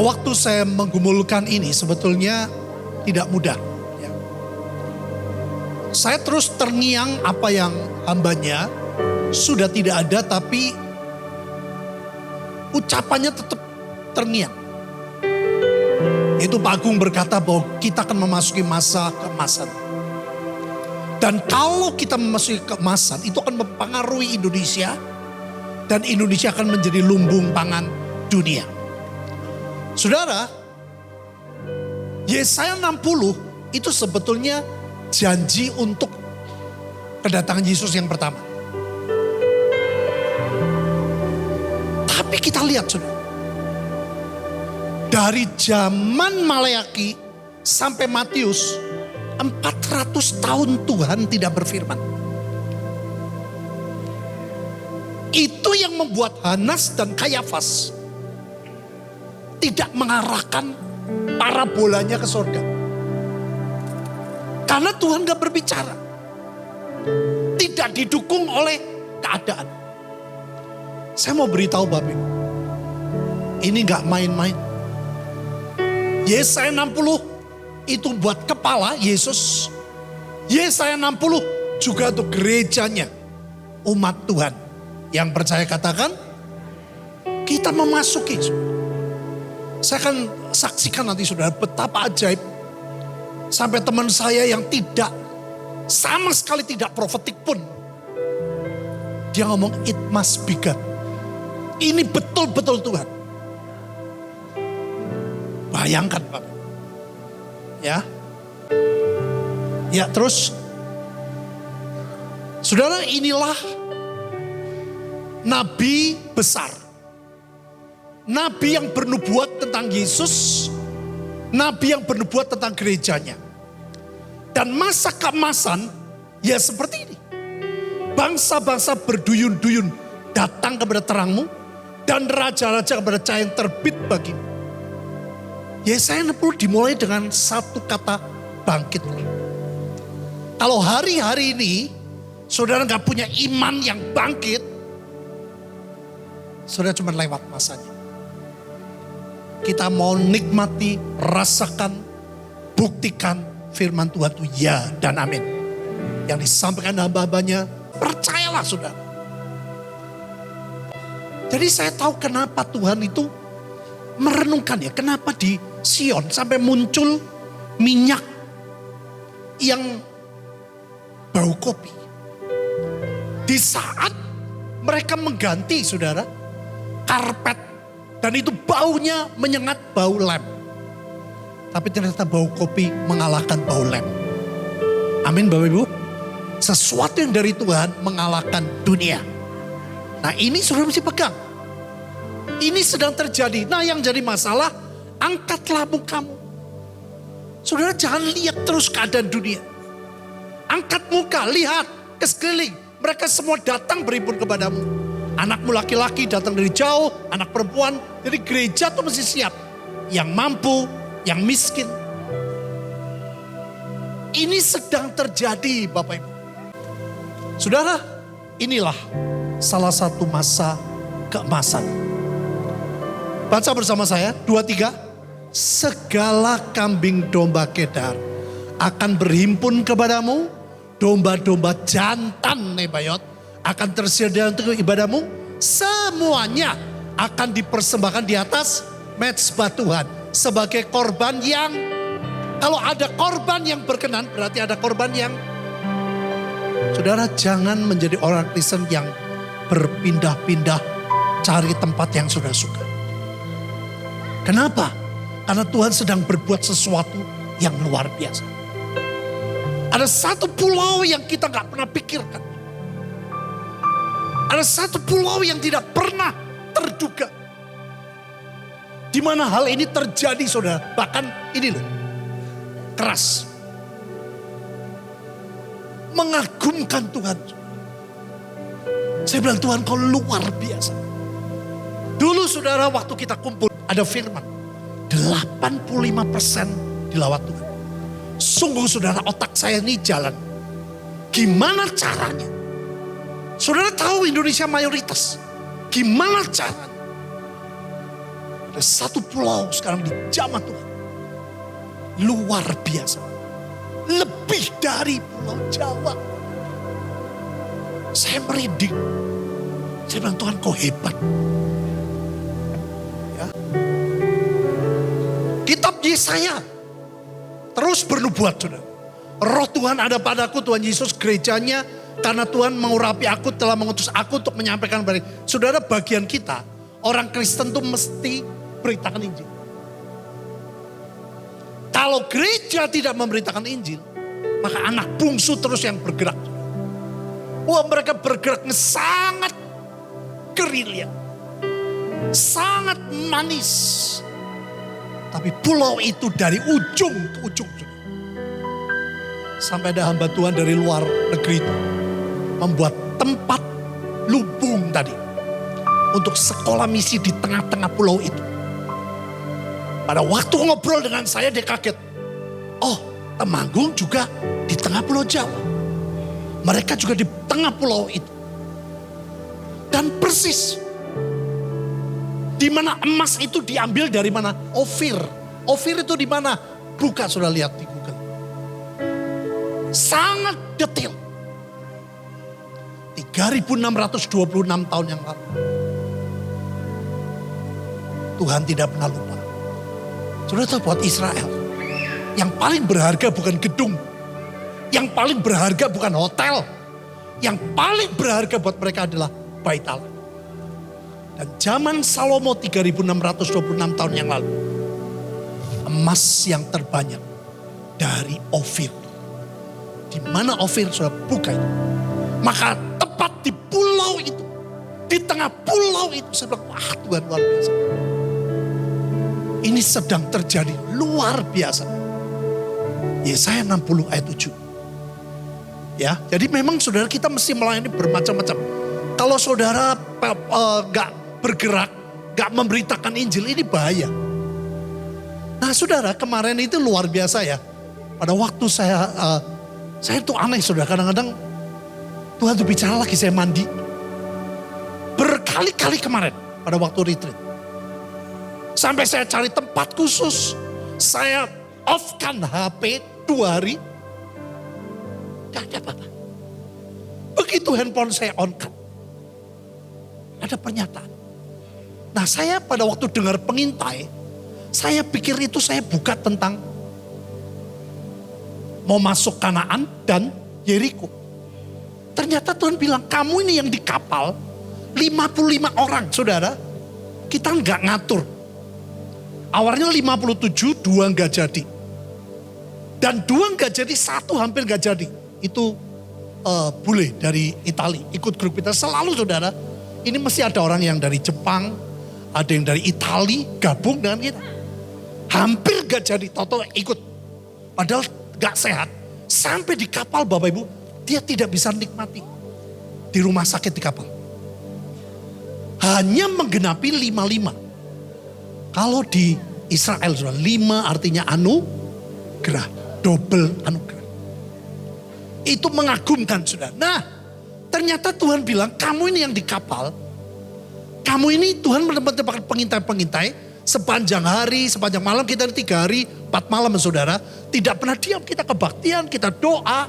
waktu saya menggumulkan ini sebetulnya tidak mudah. Ya. Saya terus terngiang apa yang hambanya sudah tidak ada, tapi ucapannya tetap terngiang. Itu Pak Agung berkata bahwa kita akan memasuki masa keemasan. Dan kalau kita memasuki keemasan, itu akan mempengaruhi Indonesia. Dan Indonesia akan menjadi lumbung pangan dunia. Saudara, Yesaya 60 itu sebetulnya janji untuk kedatangan Yesus yang pertama. Tapi kita lihat saudara, dari zaman Maleaki sampai Matius, 400 tahun Tuhan tidak berfirman. Itu yang membuat Hanas dan Kayafas tidak mengarahkan parabolanya ke surga. Karena Tuhan gak berbicara. Tidak didukung oleh keadaan. Saya mau beritahu Bapak Ibu, ini gak main-main. Yesaya 60 itu buat kepala Yesus. Yesaya 60 juga untuk gerejanya, umat Tuhan. Yang percaya katakan, kita memasuki. Saya akan saksikan nanti saudara betapa ajaib. Sampai teman saya yang tidak, sama sekali tidak profetik pun. Dia ngomong it must be God. Ini betul-betul Tuhan. Bayangkan Bapak. Ya. Ya terus. Saudara, inilah nabi besar. Nabi yang bernubuat tentang Yesus. Nabi yang bernubuat tentang gerejanya. Dan masa keemasan ya seperti ini. Bangsa-bangsa berduyun-duyun datang kepada terangmu. Dan raja-raja kepada cahaya yang terbit bagimu. Yesaya 60 dimulai dengan satu kata bangkitlah. Kalau hari-hari ini saudara gak punya iman yang bangkit, saudara cuma lewat masanya. Kita mau nikmati, rasakan, buktikan firman Tuhan itu ya dan amin. Yang disampaikan hamba-hambanya, percayalah saudara. Jadi saya tahu kenapa Tuhan itu merenungkan ya. Kenapa di Sion sampai muncul minyak yang bau kopi. Di saat mereka mengganti saudara, karpet. Dan itu baunya menyengat bau lem. Tapi ternyata bau kopi mengalahkan bau lem. Amin Bapak Ibu. Sesuatu yang dari Tuhan mengalahkan dunia. Nah ini saudara mesti pegang. Ini sedang terjadi. Nah yang jadi masalah, angkatlah mukamu. Saudara jangan lihat terus keadaan dunia. Angkat muka, lihat ke sekeliling. Mereka semua datang berhimpun kepadamu. Anakmu laki-laki datang dari jauh, anak perempuan. Jadi gereja tuh mesti siap. Yang mampu, yang miskin. Ini sedang terjadi Bapak Ibu. Saudara, inilah salah satu masa keemasan. Baca bersama saya, 2-3. Segala kambing domba Kedar akan berhimpun kepadamu. Domba-domba jantan Nebayot akan tersedia untuk ibadahmu. Semuanya akan dipersembahkan di atas mezbah Tuhan. Sebagai korban yang, kalau ada korban yang berkenan, berarti ada korban yang. Saudara jangan menjadi orang Kristen yang berpindah-pindah cari tempat yang sudah suka. Kenapa? Karena Tuhan sedang berbuat sesuatu yang luar biasa. Ada satu pulau yang kita gak pernah pikirkan. Ada satu pulau yang tidak pernah terduga. Di mana hal ini terjadi saudara. Bahkan ini loh. Keras. Mengagumkan Tuhan. Saya bilang Tuhan kau luar biasa. Dulu saudara waktu kita kumpul ada firman. 85% dilawat Tuhan. Sungguh saudara otak saya ini jalan. Gimana caranya? Saudara tahu Indonesia mayoritas. Gimana caranya? Ada satu pulau sekarang di zaman Tuhan. Luar biasa. Lebih dari Pulau Jawa. Saya merinding. Saya bilang, Tuhan kau hebat. Ya. Kitab Yesaya terus bernubuat, saudara. Roh Tuhan ada padaku, Tuhan Yesus gerejanya, karena Tuhan mengurapi aku, telah mengutus aku untuk menyampaikan kepada saudara. Bagian kita, orang Kristen tuh mesti beritakan Injil. Kalau gereja tidak memberitakan Injil, maka anak bungsu terus yang bergerak. Wah, mereka bergeraknya sangat gerilya, sangat manis. Tapi pulau itu dari ujung ke ujung. Sampai ada hamba Tuhan dari luar negeri itu membuat tempat lubung tadi untuk sekolah misi di tengah-tengah pulau itu. Pada waktu ngobrol dengan saya, dia kaget. Oh, Temanggung juga di tengah Pulau Jawa. Mereka juga di tengah pulau itu. Dan persis di mana emas itu diambil dari mana? Ofir. Ofir itu di mana? Buka, sudah lihat di Google. Sangat detail. 3626 tahun yang lalu. Tuhan tidak pernah lupa. Sudah tahu buat Israel, yang paling berharga bukan gedung. Yang paling berharga bukan hotel. Yang paling berharga buat mereka adalah Bait Allah. Dan zaman Salomo 3626 tahun yang lalu, emas yang terbanyak dari Ofir. Di mana Ofir sudah buka itu. Maka tepat di pulau itu, di tengah pulau itu, saya bilang, wah Tuhan luar biasa. Ini sedang terjadi luar biasa. Yesaya 60 ayat 7. Ya, jadi memang saudara kita mesti melayani bermacam-macam. Kalau saudara gak bergerak, gak memberitakan Injil, ini bahaya. Nah saudara, kemarin itu luar biasa ya. Pada waktu saya tuh aneh saudara, kadang-kadang Tuhan tuh bicara lagi, saya mandi. Berkali-kali kemarin pada waktu retreat. Sampai saya cari tempat khusus. Saya off-kan HP 2 hari. Gak ada apa-apa. Begitu handphone saya on-kan. Ada pernyataan. Nah saya pada waktu dengar pengintai. Saya pikir itu saya buka tentang mau masuk Kanaan dan Yeriko. Ternyata Tuhan bilang, kamu ini yang di kapal 55 orang saudara. Kita nggak ngatur. Awalnya 57, 2 nggak jadi. Dan 2 nggak jadi, 1 hampir nggak jadi. Itu bule dari Itali, ikut grup kita. Selalu saudara, ini mesti ada orang yang dari Jepang, ada yang dari Itali, gabung dengan kita. Hampir nggak jadi, toto ikut. Padahal nggak sehat. Sampai di kapal Bapak Ibu, dia tidak bisa nikmati. Di rumah sakit di kapal. Hanya menggenapi 55. Kalau di Israel, 5 artinya anugerah, double anugerah. Itu mengagumkan saudara. Nah, ternyata Tuhan bilang, kamu ini yang di kapal, kamu ini Tuhan menempatkan pengintai-pengintai, sepanjang hari, sepanjang malam, kita 3 hari, 4 malam saudara, tidak pernah diam, kita kebaktian, kita doa.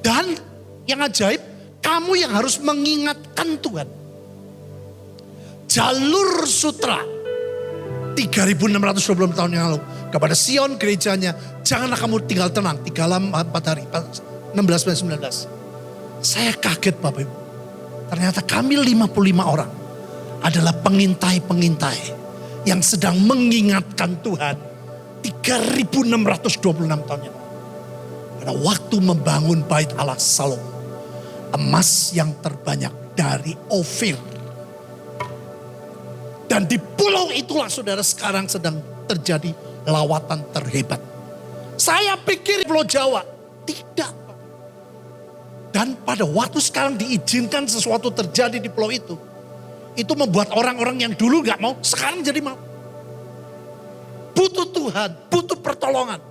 Dan yang ajaib, kamu yang harus mengingatkan Tuhan. Jalur sutra 3620 tahun yang lalu kepada Sion gerejanya, janganlah kamu tinggal tenang 3 malam 4 hari 16-19. Saya kaget Bapak Ibu. Ternyata kami 55 orang adalah pengintai-pengintai yang sedang mengingatkan Tuhan 3626 tahun yang lalu. Pada waktu membangun Bait Allah Salomo, emas yang terbanyak dari Ofir. Dan di pulau itulah saudara sekarang sedang terjadi lawatan terhebat. Saya pikir Pulau Jawa. Tidak. Dan pada waktu sekarang diizinkan sesuatu terjadi di pulau itu. Itu membuat orang-orang yang dulu gak mau, sekarang jadi mau. Butuh Tuhan, butuh pertolongan.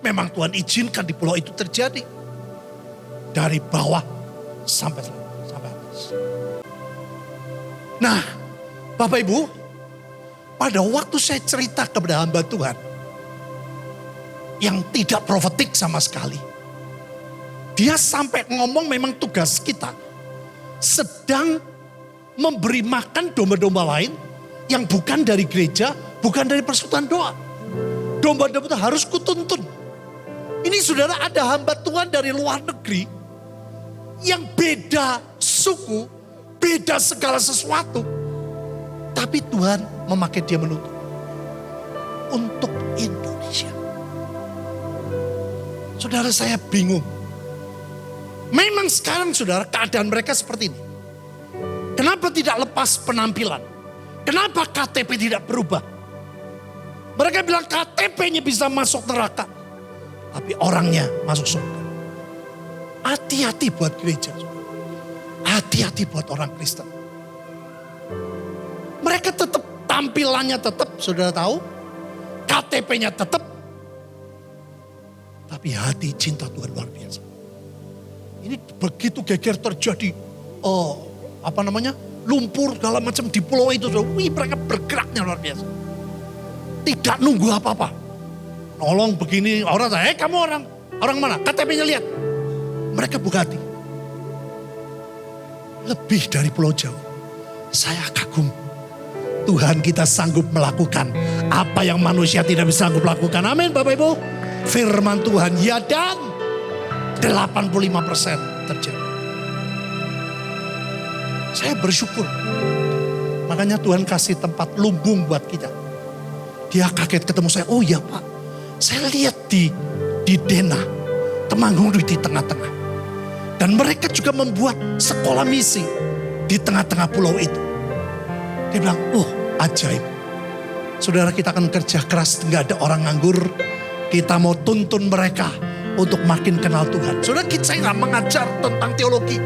Memang Tuhan izinkan di pulau itu terjadi. Dari bawah sampai atas. Nah, Bapak Ibu, pada waktu saya cerita kepada hamba Tuhan yang tidak profetik sama sekali, dia sampai ngomong memang tugas kita sedang memberi makan domba-domba lain yang bukan dari gereja, bukan dari persekutuan doa. Domba-domba itu harus kutuntun. Ini saudara, ada hamba Tuhan dari luar negeri yang beda suku, beda segala sesuatu. Tapi Tuhan memakai dia menuntun untuk Indonesia. Saudara, saya bingung. Memang sekarang saudara keadaan mereka seperti ini. Kenapa tidak lepas penampilan? Kenapa KTP tidak berubah? Mereka bilang KTP-nya bisa masuk neraka. Tapi orangnya masuk surga. Hati-hati buat gereja. Hati-hati buat orang Kristen. Mereka tetap tampilannya tetap, saudara tahu. KTP-nya tetap. Tapi hati cinta Tuhan luar biasa. Ini begitu geger terjadi. Lumpur segala macam di pulau itu. Wih, mereka bergeraknya luar biasa. Tidak nunggu apa-apa. Nolong begini, orang tanya, kamu orang mana? KTP-nya lihat. Mereka buka hati. Lebih dari Pulau Jawa. Saya kagum. Tuhan kita sanggup melakukan apa yang manusia tidak bisa sanggup lakukan. Amin Bapak Ibu. Firman Tuhan ya dan 85% terjadi. Saya bersyukur. Makanya Tuhan kasih tempat lumbung buat kita. Dia kaget ketemu saya. Oh ya Pak, saya lihat di Dena, Temanggung di tengah-tengah. Dan mereka juga membuat sekolah misi di tengah-tengah pulau itu. Dia bilang, oh ajaib. Saudara, kita akan kerja keras, nggak ada orang nganggur. Kita mau tuntun mereka untuk makin kenal Tuhan. Saudara, saya nggak mengajar tentang teologi.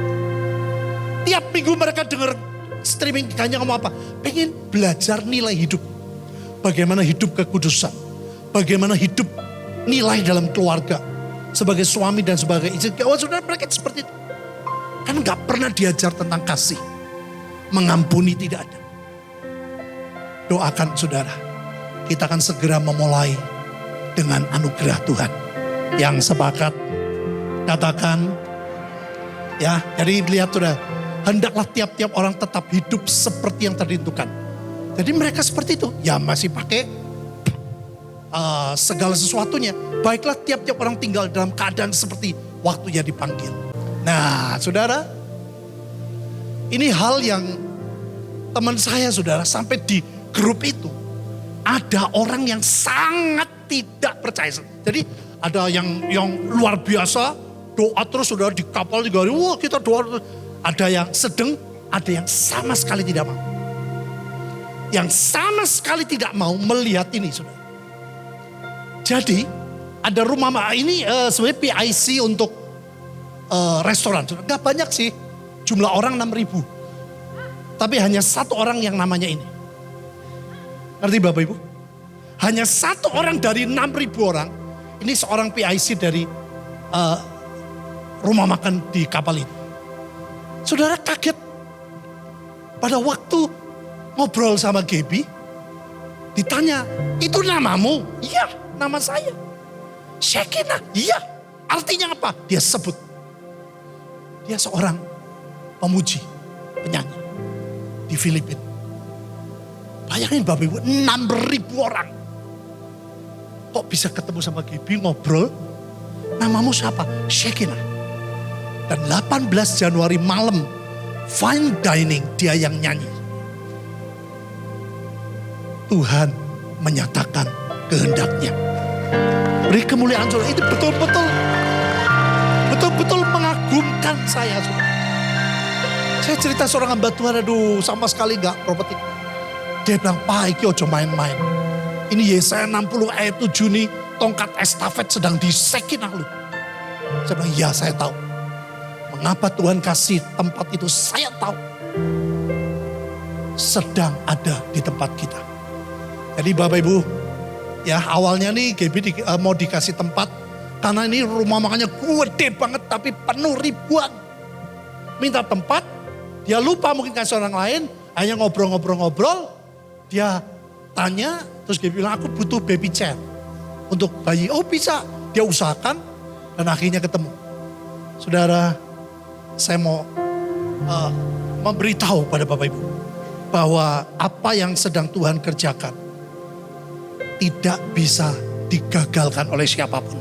Tiap minggu mereka dengar streaming, hanya ngomong apa? Pengen belajar nilai hidup. Bagaimana hidup kekudusan. Bagaimana hidup nilai dalam keluarga. Sebagai suami dan sebagai istri. Oh saudara, mereka seperti itu. Kan gak pernah diajar tentang kasih. Mengampuni tidak ada. Doakan saudara. Kita akan segera memulai dengan anugerah Tuhan. Yang sepakat. Katakan. Ya, jadi lihat saudara. Hendaklah tiap-tiap orang tetap hidup seperti yang tertentukan. Jadi mereka seperti itu. Ya masih pakai segala sesuatunya. Baiklah tiap-tiap orang tinggal dalam keadaan seperti waktunya dipanggil. Nah saudara. Ini hal yang teman saya saudara sampai di grup itu. Ada orang yang sangat tidak percaya. Jadi ada yang luar biasa. Doa terus saudara di kapal juga. Wah kita doa. Ada yang sedang, ada yang sama sekali tidak mau. Yang sama sekali tidak mau melihat ini saudara. Jadi ada rumah ini sebenarnya PIC untuk restoran. Gak banyak sih, jumlah orang 6.000. Tapi hanya satu orang yang namanya ini. Ngerti Bapak Ibu? Hanya satu orang dari 6.000 orang. Ini seorang PIC dari rumah makan di kapal itu. Saudara kaget. Pada waktu ngobrol sama Gaby, ditanya, itu namamu? Iya, nama saya. Shekinah, iya. Artinya apa? Dia sebut. Dia seorang pemuji, penyanyi di Filipina. Bayangin Bapak Ibu, 6.000 orang. Kok bisa ketemu sama Gaby, ngobrol? Namamu siapa? Shekinah. Dan 18 Januari malam, fine dining, dia yang nyanyi. Tuhan menyatakan kehendaknya. Beri kemuliaan saudara, itu betul-betul mengagumkan saya saudara. Saya cerita seorang hamba Tuhan, aduh sama sekali gak properti. Dia bilang, Pak iki ojo main-main. Ini Yesaya 60 ayat 7 nih, tongkat estafet sedang disekinah lu. Saya bilang, ya saya tahu. Mengapa Tuhan kasih tempat itu, saya tahu. Sedang ada di tempat kita. Jadi Bapak Ibu, ya awalnya nih Gaby mau dikasih tempat. Karena ini rumah makannya gede banget tapi penuh ribuan. Minta tempat, dia lupa mungkin kasih orang lain. Hanya ngobrol-ngobrol, dia tanya, terus dia bilang aku butuh baby chair untuk bayi. Oh bisa, dia usahakan dan akhirnya ketemu. Saudara, saya mau memberitahu pada Bapak Ibu bahwa apa yang sedang Tuhan kerjakan tidak bisa digagalkan oleh siapapun.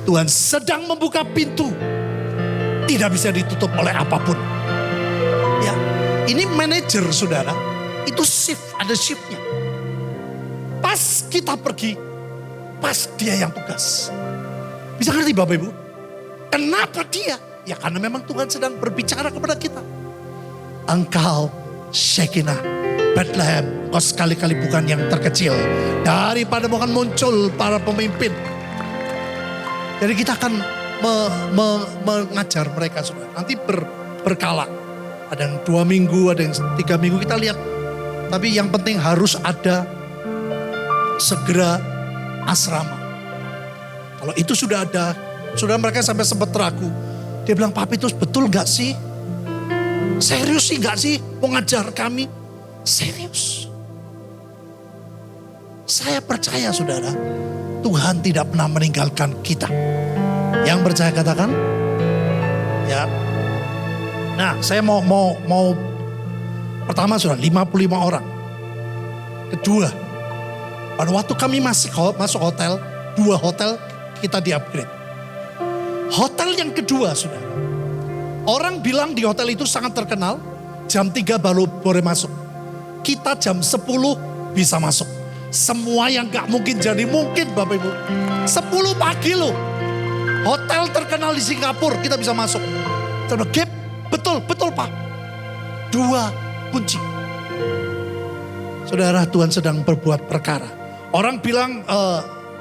Tuhan sedang membuka pintu, tidak bisa ditutup oleh apapun. Ya, ini manajer saudara, itu shift, ada shiftnya. Pas kita pergi, pas dia yang tugas. Bisa ngerti Bapak Ibu? Kenapa dia? Ya karena memang Tuhan sedang berbicara kepada kita. Engkau Shekinah Bethlehem, kau sekali-kali bukan yang terkecil. Daripada bukan muncul para pemimpin. Jadi kita akan mengajar mereka saudara. Nanti berkala. Ada yang 2 minggu, ada yang 3 minggu kita lihat. Tapi yang penting harus ada segera asrama. Kalau itu sudah ada, saudara mereka sampai sempat ragu. Dia bilang, Papi itu betul gak sih? Serius sih gak sih mau ngajar kami? Serius. Saya percaya saudara, Tuhan tidak pernah meninggalkan kita. Yang percaya katakan, ya. Nah, saya mau pertama saudara 55 orang. Kedua, pada waktu kami masuk hotel, 2 hotel kita di-upgrade. Hotel yang kedua saudara, orang bilang di hotel itu sangat terkenal, jam 3 baru boleh masuk. Kita jam 10 bisa masuk. Semua yang gak mungkin jadi mungkin Bapak Ibu. 10 pagi loh. Hotel terkenal di Singapura kita bisa masuk. Terus gap, betul Pak. 2 kunci. Saudara, Tuhan sedang berbuat perkara. Orang bilang,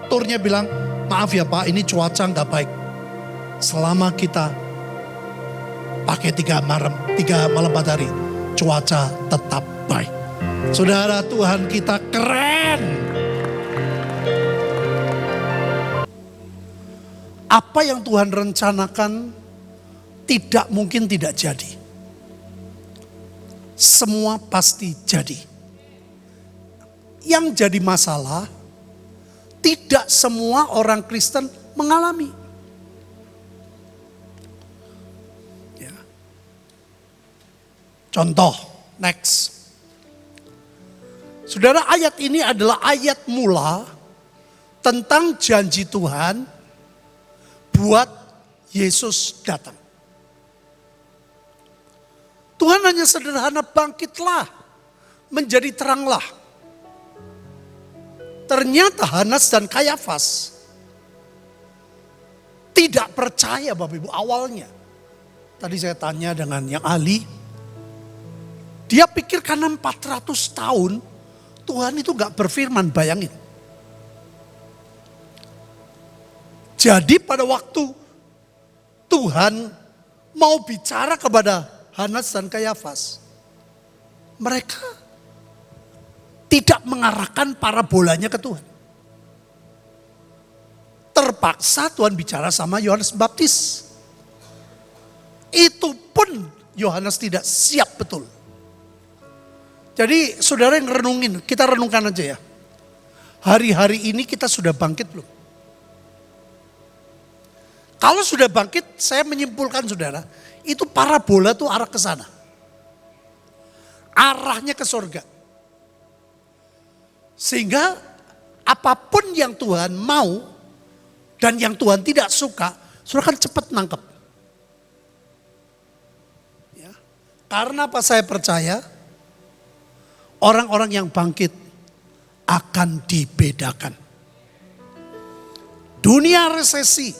turnya bilang, maaf ya Pak ini cuaca gak baik. Selama kita pakai 3 malam 4 hari, cuaca tetap baik. Saudara, Tuhan kita keren. Apa yang Tuhan rencanakan tidak mungkin tidak jadi. Semua pasti jadi. Yang jadi masalah, tidak semua orang Kristen mengalami. Ya. Contoh, next. Saudara, ayat ini adalah ayat mula tentang janji Tuhan buat Yesus datang. Tuhan hanya sederhana, bangkitlah, menjadi teranglah. Ternyata Hanas dan Kayafas tidak percaya Bapak Ibu awalnya. Tadi saya tanya dengan yang ahli, dia pikir karena 400 tahun Tuhan itu gak berfirman, bayangin. Jadi pada waktu Tuhan mau bicara kepada Hanas dan Kayafas, mereka tidak mengarahkan parabolanya ke Tuhan. Terpaksa Tuhan bicara sama Yohanes Baptis. Itu pun Yohanes tidak siap betul. Jadi saudara yang renungin, kita renungkan aja ya. Hari-hari ini kita sudah bangkit belum? Kalau sudah bangkit, saya menyimpulkan saudara, itu parabola tuh arah ke sana. Arahnya ke surga. Sehingga apapun yang Tuhan mau dan yang Tuhan tidak suka, saudara kan cepat nangkep. Ya. Karena apa saya percaya, orang-orang yang bangkit akan dibedakan. Dunia resesi,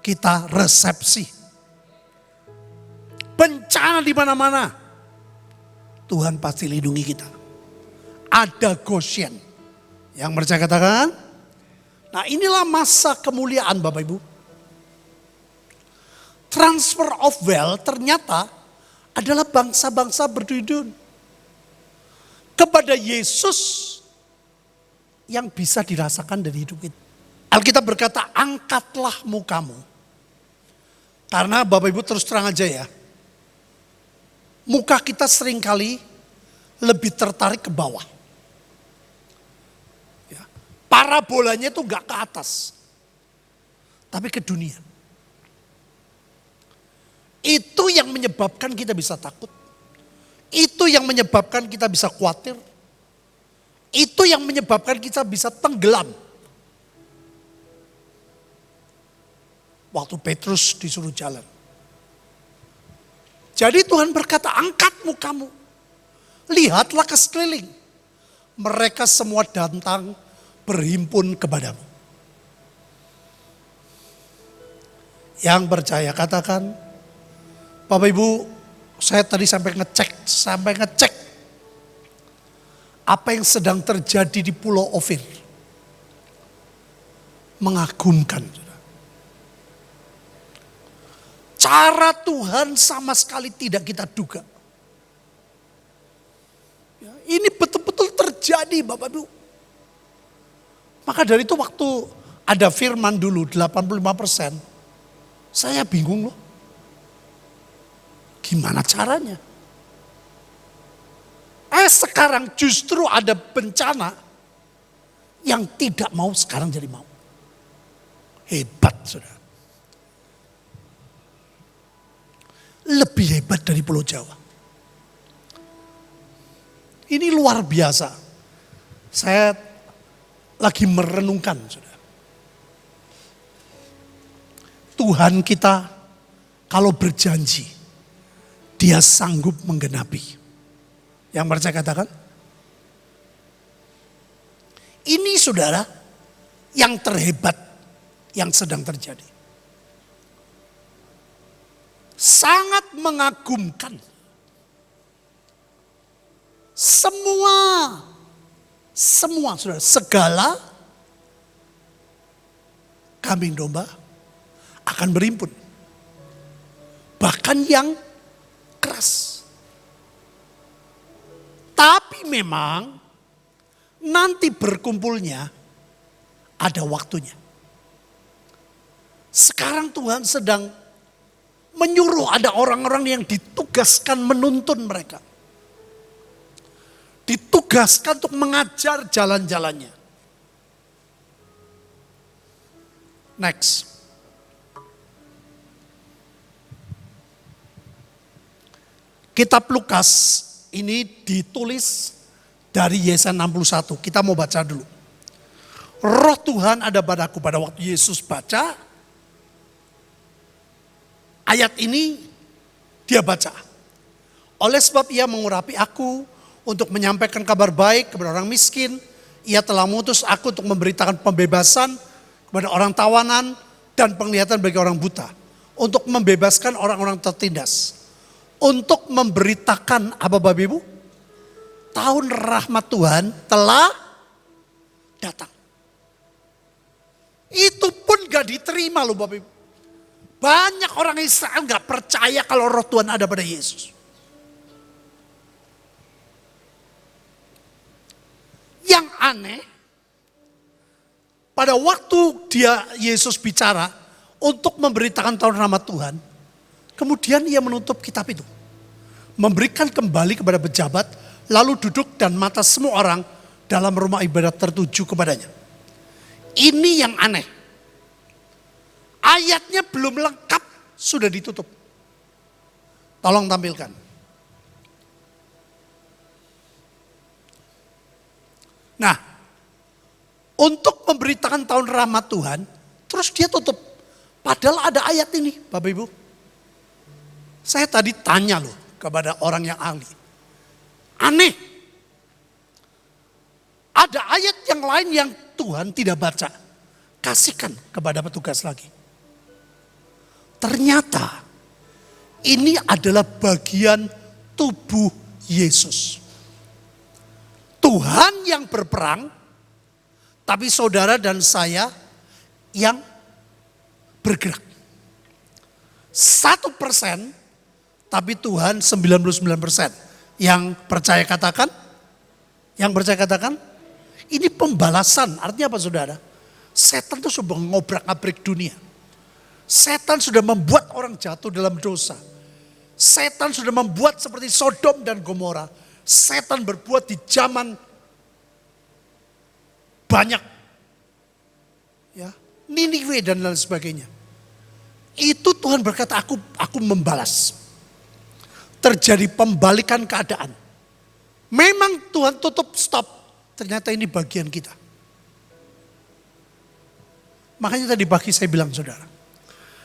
kita resepsi. Bencana di mana-mana, Tuhan pasti lindungi kita. Ada Goshen. Yang percaya katakan, nah inilah masa kemuliaan Bapak Ibu. Transfer of wealth ternyata adalah bangsa-bangsa berduyun kepada Yesus yang bisa dirasakan dari hidup kita. Alkitab berkata, angkatlah mukamu. Karena Bapak Ibu terus terang aja ya, muka kita seringkali lebih tertarik ke bawah. Parabolanya itu enggak ke atas, tapi ke dunia. Itu yang menyebabkan kita bisa takut. Itu yang menyebabkan kita bisa khawatir. Itu yang menyebabkan kita bisa tenggelam. Waktu Petrus disuruh jalan. Jadi Tuhan berkata, angkat mukamu. Lihatlah ke sekeliling. Mereka semua datang berhimpun kepadamu. Yang percaya katakan, Bapak Ibu, saya tadi sampai ngecek apa yang sedang terjadi di Pulau Ofir. Mengagumkan. Cara Tuhan sama sekali tidak kita duga. Ya, ini betul-betul terjadi Bapak Ibu. Maka dari itu waktu ada firman dulu 85%, saya bingung loh. Gimana caranya? Sekarang justru ada bencana yang tidak mau sekarang jadi mau. Hebat saudara. Lebih hebat dari Pulau Jawa. Ini luar biasa. Saya lagi merenungkan saudara. Tuhan kita kalau berjanji, Dia sanggup menggenapi. Yang percaya katakan. Ini saudara yang terhebat yang sedang terjadi. Sangat mengagumkan. Semua saudara, segala kambing domba akan berhimpun. Bahkan yang keras. Tapi memang nanti berkumpulnya ada waktunya. Sekarang Tuhan sedang menyuruh ada orang-orang yang ditugaskan menuntun mereka. Ditugaskan untuk mengajar jalan-jalannya. Next. Kitab Lukas ini ditulis dari Yesaya 61. Kita mau baca dulu. Roh Tuhan ada padaku. Pada waktu Yesus baca ayat ini, dia baca. Oleh sebab ia mengurapi aku untuk menyampaikan kabar baik kepada orang miskin. Ia telah mengutus aku untuk memberitakan pembebasan kepada orang tawanan dan penglihatan bagi orang buta. Untuk membebaskan orang-orang tertindas. Untuk memberitakan apa Bapak Ibu? Tahun rahmat Tuhan telah datang. Itu pun gak diterima loh Bapak Ibu. Banyak orang Israel gak percaya kalau roh Tuhan ada pada Yesus. Yang aneh, pada waktu Yesus bicara untuk memberitakan tahun rahmat Tuhan, kemudian ia menutup kitab itu. Memberikan kembali kepada pejabat, lalu duduk dan mata semua orang dalam rumah ibadat tertuju kepadanya. Ini yang aneh. Ayatnya belum lengkap, sudah ditutup. Tolong tampilkan. Nah, untuk memberitakan tahun rahmat Tuhan, terus dia tutup. Padahal ada ayat ini, Bapak Ibu. Saya tadi tanya loh kepada orang yang ahli. Aneh. Ada ayat yang lain yang Tuhan tidak baca. Kasihkan kepada petugas lagi. Ternyata ini adalah bagian tubuh Yesus. Tuhan yang berperang, tapi saudara dan saya yang bergerak. 1%, tapi Tuhan 99%. Yang percaya katakan, ini pembalasan. Artinya apa saudara? Setan itu sudah ngobrak-abrik dunia. Setan sudah membuat orang jatuh dalam dosa. Setan sudah membuat seperti Sodom dan Gomora. Setan berbuat di zaman banyak Niniwe dan lain sebagainya. Itu Tuhan berkata, aku membalas. Terjadi pembalikan keadaan. Memang Tuhan tutup stop. Ternyata ini bagian kita. Makanya tadi pagi saya bilang saudara.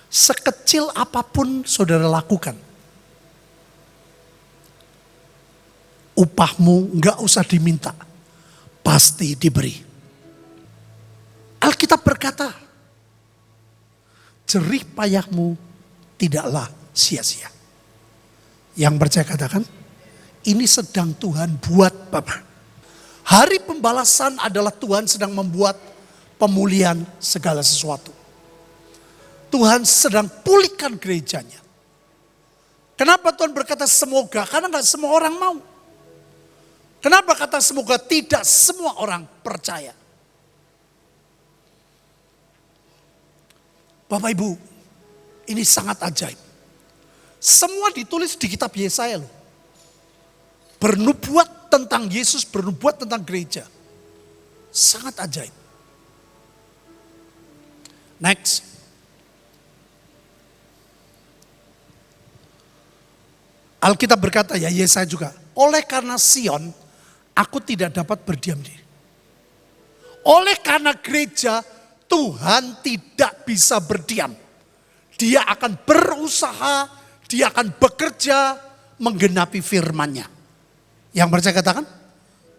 Sekecil apapun saudara lakukan. Upahmu gak usah diminta. Pasti diberi. Alkitab berkata. Jerih payahmu tidaklah sia-sia. Yang percaya katakan. Ini sedang Tuhan buat Bapak. Hari pembalasan adalah Tuhan sedang membuat pemulihan segala sesuatu. Tuhan sedang pulihkan gerejanya. Kenapa Tuhan berkata semoga? Karena gak semua orang mau. Kenapa kata semoga? Tidak semua orang percaya. Bapak Ibu, ini sangat ajaib. Semua ditulis di kitab Yesaya loh. Bernubuat tentang Yesus, bernubuat tentang gereja. Sangat ajaib. Next. Alkitab berkata ya Yesaya juga. Oleh karena Sion, aku tidak dapat berdiam diri. Oleh karena gereja, Tuhan tidak bisa berdiam. Dia akan berusaha, dia akan bekerja menggenapi firman-Nya. Yang percaya katakan,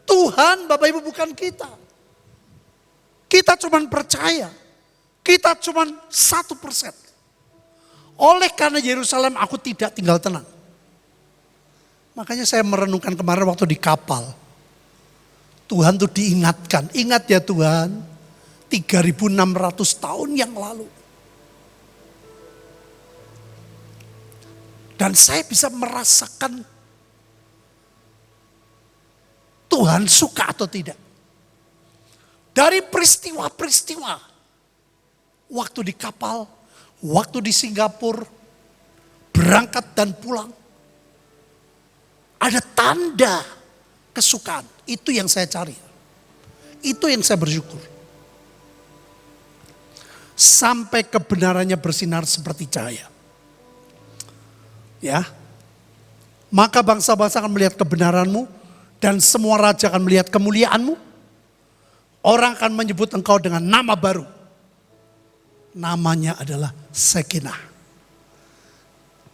Tuhan Bapak Ibu bukan kita. Kita cuma percaya. Kita cuma 1%. Oleh karena Yerusalem aku tidak tinggal tenang. Makanya saya merenungkan kemarin waktu di kapal. Tuhan tuh diingatkan. Ingat ya Tuhan, 3.600 tahun yang lalu. Dan saya bisa merasakan Tuhan suka atau tidak. Dari peristiwa-peristiwa. Waktu di kapal, waktu di Singapura, berangkat dan pulang. Ada tanda kesukaan. Itu yang saya cari. Itu yang saya bersyukur. Sampai kebenarannya bersinar seperti cahaya. Ya. Maka bangsa-bangsa akan melihat kebenaranmu. Dan semua raja akan melihat kemuliaanmu. Orang akan menyebut engkau dengan nama baru. Namanya adalah Sekinah.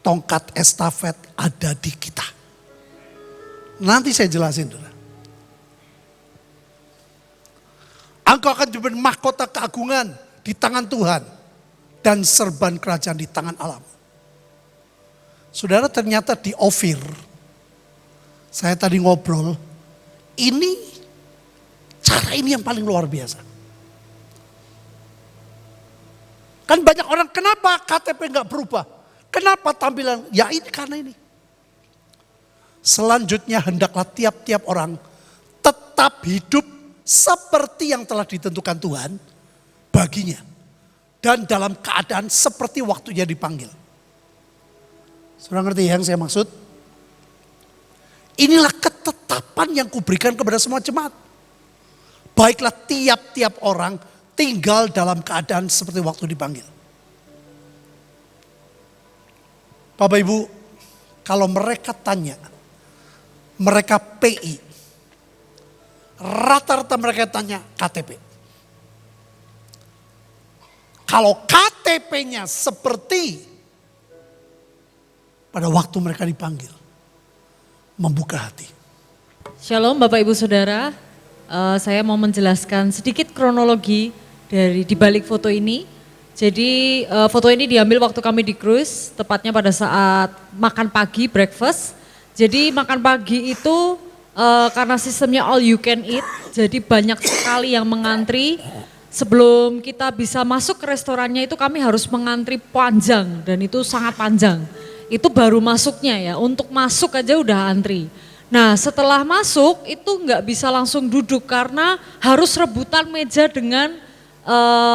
Tongkat estafet ada di kita. Nanti saya jelasin dulu. Engkau akan diberi mahkota keagungan di tangan Tuhan. Dan serban kerajaan di tangan alam. Saudara, ternyata di Ofir. Saya tadi ngobrol. Ini cara ini yang paling luar biasa. Kan banyak orang, kenapa KTP nggak berubah? Kenapa tampilan? Ya ini karena ini. Selanjutnya hendaklah tiap-tiap orang tetap hidup seperti yang telah ditentukan Tuhan baginya. Dan dalam keadaan seperti waktunya dipanggil. Saudara ngerti yang saya maksud? Inilah ketetapan yang kuberikan kepada semua jemaat. Baiklah tiap-tiap orang tinggal dalam keadaan seperti waktu dipanggil. Bapak Ibu, kalau mereka tanya, mereka PI, rata-rata mereka tanya KTP. Kalau KTP-nya seperti pada waktu mereka dipanggil, membuka hati. Shalom Bapak Ibu Saudara, saya mau menjelaskan sedikit kronologi dari di balik foto ini. Jadi foto ini diambil waktu kami di cruise, tepatnya pada saat makan pagi, breakfast. Jadi makan pagi itu karena sistemnya all you can eat, jadi banyak sekali yang mengantri. Sebelum kita bisa masuk ke restorannya itu kami harus mengantri panjang dan itu sangat panjang. Itu baru masuknya ya, untuk masuk aja udah antri. Nah setelah masuk itu nggak bisa langsung duduk karena harus rebutan meja dengan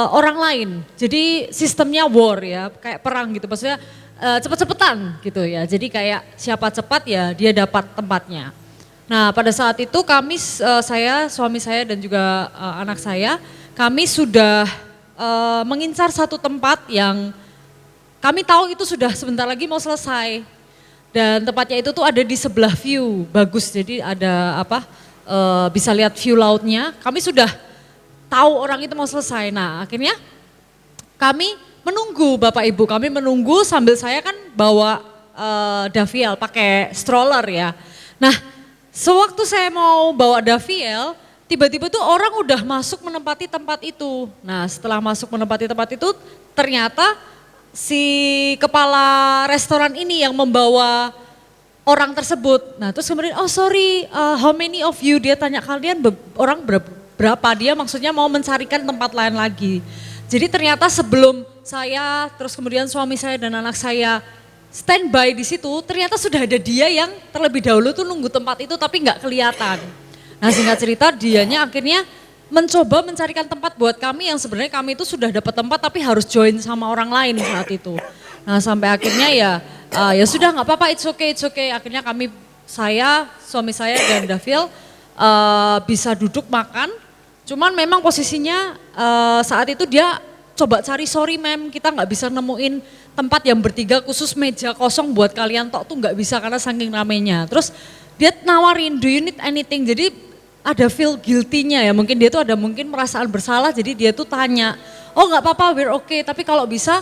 orang lain. Jadi sistemnya war ya, kayak perang gitu, maksudnya cepet-cepetan gitu ya. Jadi kayak siapa cepat ya dia dapat tempatnya. Nah pada saat itu kami, saya, suami saya dan juga anak saya, kami sudah mengincar satu tempat yang kami tahu itu sudah sebentar lagi mau selesai. Dan tempatnya itu tuh ada di sebelah view, bagus. Jadi ada bisa lihat view lautnya. Kami sudah tahu orang itu mau selesai. Nah akhirnya kami menunggu Bapak Ibu, kami menunggu sambil saya kan bawa Daviel pakai stroller ya. Nah sewaktu saya mau bawa Daviel, tiba-tiba tuh orang udah masuk menempati tempat itu. Nah setelah masuk menempati tempat itu ternyata si kepala restoran ini yang membawa orang tersebut. Nah terus kemudian, oh sorry, how many of you? Dia tanya kalian orang berapa? Dia maksudnya mau mencarikan tempat lain lagi. Jadi ternyata sebelum saya, terus kemudian suami saya dan anak saya standby di situ, ternyata sudah ada dia yang terlebih dahulu tuh nunggu tempat itu tapi nggak kelihatan. Nah singkat cerita dianya akhirnya mencoba mencarikan tempat buat kami yang sebenarnya kami itu sudah dapat tempat tapi harus join sama orang lain saat itu. Nah sampai akhirnya ya sudah nggak apa-apa, it's okay. Akhirnya saya, suami saya dan Daviel bisa duduk makan. Cuman memang posisinya saat itu dia coba cari, sorry ma'am kita nggak bisa nemuin tempat yang bertiga khusus meja kosong buat kalian tok tuh nggak bisa karena saking ramenya. Terus dia nawarin, do you need anything? Jadi ada feel guilty-nya ya, mungkin dia tuh ada mungkin perasaan bersalah jadi dia tuh tanya, oh nggak apa-apa we're okay tapi kalau bisa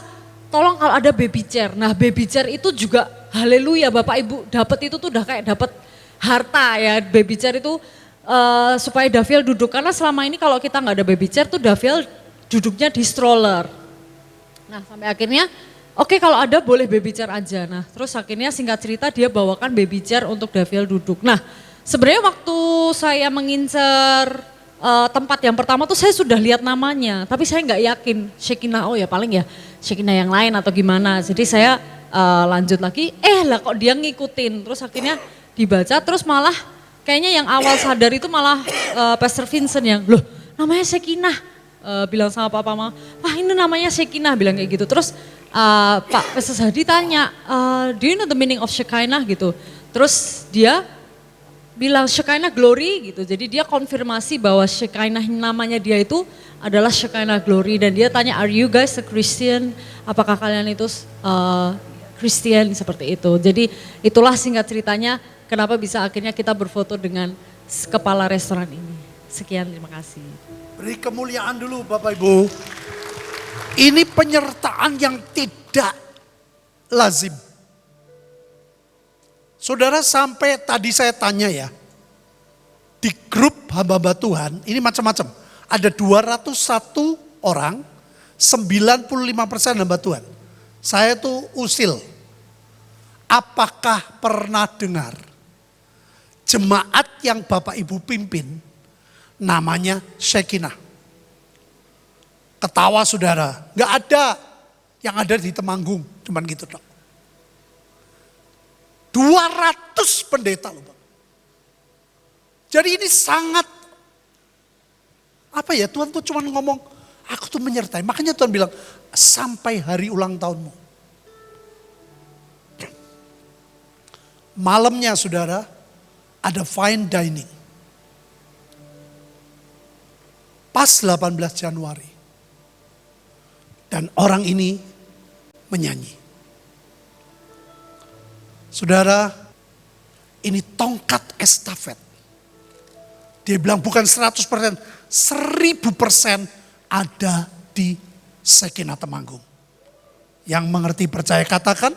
tolong kalau ada baby chair. Nah baby chair itu juga haleluya Bapak Ibu dapat itu tuh udah kayak dapat harta ya, baby chair itu supaya Daviel duduk karena selama ini kalau kita nggak ada baby chair tuh Daviel duduknya di stroller. Nah sampai akhirnya oke, kalau ada boleh baby chair aja. Nah terus akhirnya singkat cerita dia bawakan baby chair untuk Daviel duduk. Nah sebenarnya waktu saya mengincar tempat yang pertama tuh saya sudah lihat namanya, tapi saya nggak yakin Shekinah, oh ya paling ya Shekinah yang lain atau gimana. Jadi saya lanjut lagi, lah kok dia ngikutin, terus akhirnya dibaca, terus malah kayaknya yang awal sadar itu malah Pastor Vincent yang, loh namanya Shekinah, bilang sama Papa Mama, wah ini namanya Shekinah, bilang kayak gitu. Terus Pak Pastor Hadi tanya, do you know the meaning of Shekinah gitu, terus dia bilang Shekinah glory gitu. Jadi dia konfirmasi bahwa Shekinah namanya dia itu adalah Shekinah glory dan dia tanya, are you guys a Christian? Apakah kalian itu Christian seperti itu. Jadi itulah singkat ceritanya kenapa bisa akhirnya kita berfoto dengan kepala restoran ini. Sekian, terima kasih. Beri kemuliaan dulu Bapak Ibu. Ini penyertaan yang tidak lazim. Saudara sampai tadi saya tanya ya, di grup hamba-hamba Tuhan ini macam-macam. Ada 201 orang, 95% hamba Tuhan. Saya tuh usil, apakah pernah dengar jemaat yang Bapak Ibu pimpin namanya Shekinah? Ketawa saudara, gak ada, yang ada di Temanggung, cuman gitu dong. 200 pendeta loh Bang. Jadi ini sangat, apa ya, Tuhan tuh cuma ngomong, aku tuh menyertai. Makanya Tuhan bilang, sampai hari ulang tahunmu. Malamnya saudara, ada fine dining. Pas 18 Januari. Dan orang ini menyanyi. Saudara, ini tongkat estafet. Dia bilang bukan 100%, 1000% ada di Shekinah Temanggung. Yang mengerti percaya katakan,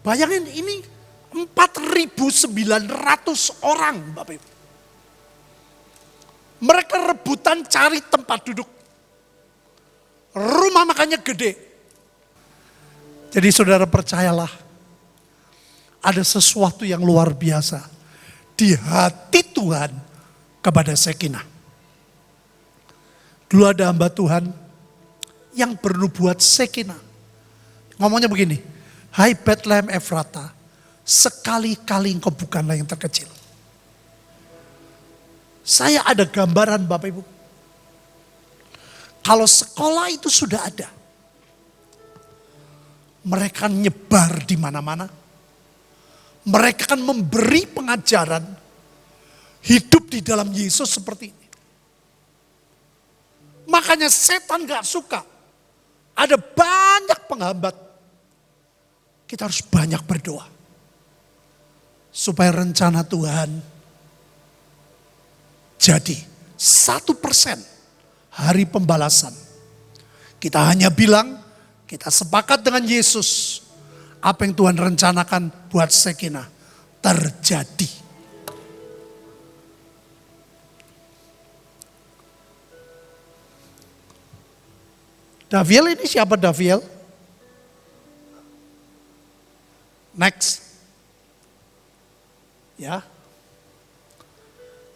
bayangin ini 4.900 orang Bapak Ibu. Mereka rebutan cari tempat duduk. Rumah makannya gede. Jadi saudara percayalah, ada sesuatu yang luar biasa di hati Tuhan kepada Shekinah. Dulu ada hamba Tuhan yang bernubuat Shekinah. Ngomongnya begini, hai Bethlehem Efrata, sekali-kali engkau bukanlah yang terkecil. Saya ada gambaran Bapak Ibu. Kalau sekolah itu sudah ada, mereka nyebar di mana-mana. Mereka akan memberi pengajaran hidup di dalam Yesus seperti ini. Makanya setan gak suka. Ada banyak penghambat. Kita harus banyak berdoa. Supaya rencana Tuhan jadi 1% hari pembalasan. Kita hanya bilang, kita sepakat dengan Yesus. Apa yang Tuhan rencanakan buat Shekinah terjadi. Daviel ini siapa Daviel? Next. Ya.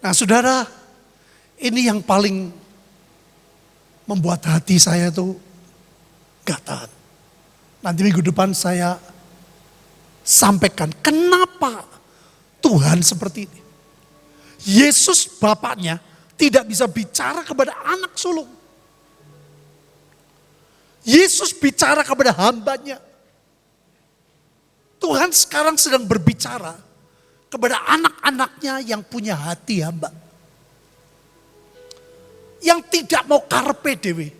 Nah saudara, ini yang paling membuat hati saya tuh gak tahan. Nanti minggu depan saya sampaikan kenapa Tuhan seperti ini. Yesus bapaknya tidak bisa bicara kepada anak sulung. Yesus bicara kepada hambanya. Tuhan sekarang sedang berbicara kepada anak-anaknya yang punya hati hamba. Yang tidak mau karpe dewe.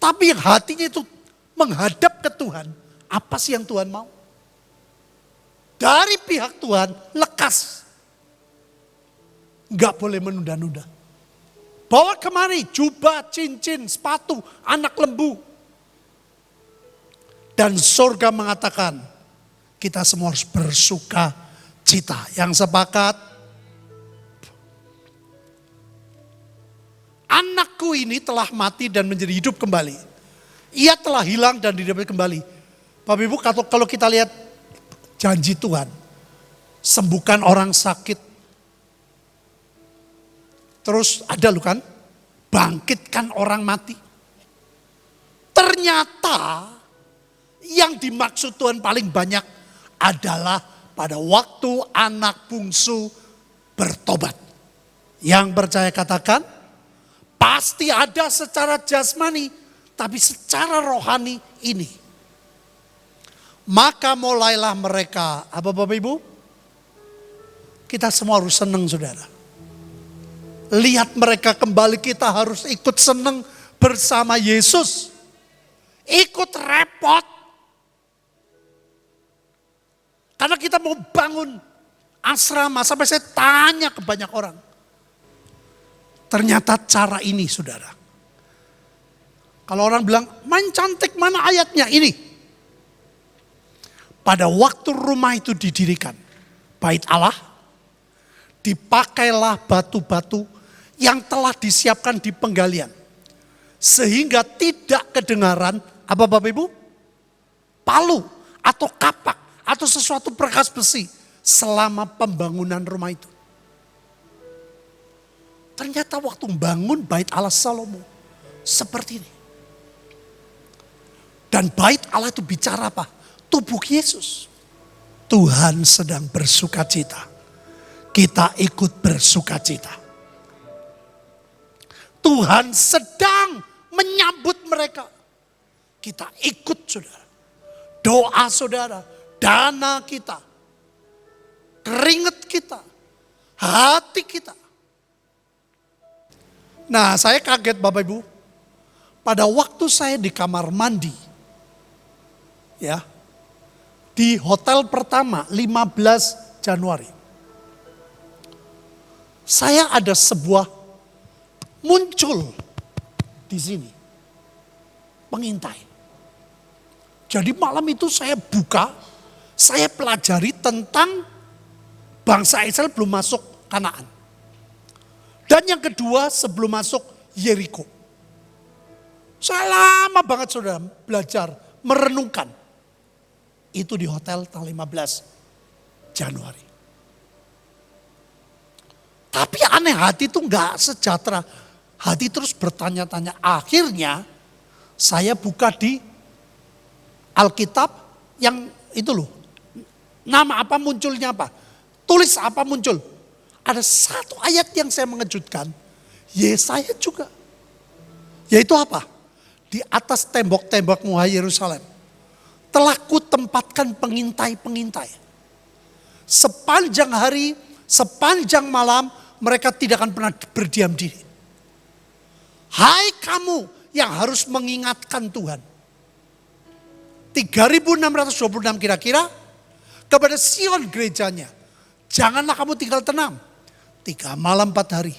Tapi yang hatinya itu menghadap ke Tuhan. Apa sih yang Tuhan mau? Dari pihak Tuhan lekas. Gak boleh menunda-nunda. Bawa kemari jubah, cincin, sepatu, anak lembu. Dan surga mengatakan kita semua harus bersuka cita. Yang sepakat, anakku ini telah mati dan menjadi hidup kembali. Ia telah hilang dan didapati kembali. Bapak Ibu, kalau kita lihat janji Tuhan, sembuhkan orang sakit. Terus ada lu kan, bangkitkan orang mati. Ternyata yang dimaksud Tuhan paling banyak adalah pada waktu anak bungsu bertobat. Yang percaya katakan, pasti ada secara jasmani, tapi secara rohani ini. Maka mulailah mereka, apa Bapak Ibu? Kita semua harus senang saudara. Lihat mereka kembali, kita harus ikut senang bersama Yesus. Ikut repot. Karena kita mau bangun asrama, sampai saya tanya ke banyak orang. Ternyata cara ini saudara. Kalau orang bilang, main cantik mana ayatnya? Ini. Pada waktu rumah itu didirikan, bait Allah, dipakailah batu-batu yang telah disiapkan di penggalian. Sehingga tidak kedengaran, apa Bapak Ibu? Palu atau kapak atau sesuatu perkas besi selama pembangunan rumah itu. Ternyata waktu membangun bait Allah Salomo seperti ini. Dan bait Allah itu bicara apa? Tubuh Yesus. Tuhan sedang bersuka cita. Kita ikut bersuka cita. Tuhan sedang menyambut mereka. Kita ikut saudara. Doa saudara, dana kita, keringat kita, hati kita. Nah saya kaget Bapak Ibu. Pada waktu saya di kamar mandi. Ya. Di hotel pertama 15 Januari. Saya ada sebuah muncul di sini. Pengintai. Jadi malam itu saya buka, saya pelajari tentang bangsa Israel belum masuk Kanaan. Dan yang kedua sebelum masuk Yeriko. Saya lama banget saudara belajar, merenungkan. Itu di hotel tanggal 15 Januari. Tapi aneh hati itu gak sejahtera. Hati terus bertanya-tanya. Akhirnya saya buka di Alkitab yang itu loh. Nama apa munculnya apa. Tulis apa muncul. Ada satu ayat yang saya mengejutkan. Yesaya juga. Yaitu apa? Di atas tembok-tembokmu hai Yerusalem. Telah kutempatkan pengintai-pengintai. Sepanjang hari, sepanjang malam mereka tidak akan pernah berdiam diri. kamu yang harus mengingatkan Tuhan. 3.626 kira-kira kepada Sion gerejanya. Janganlah kamu tinggal tenang. 3 malam 4 hari.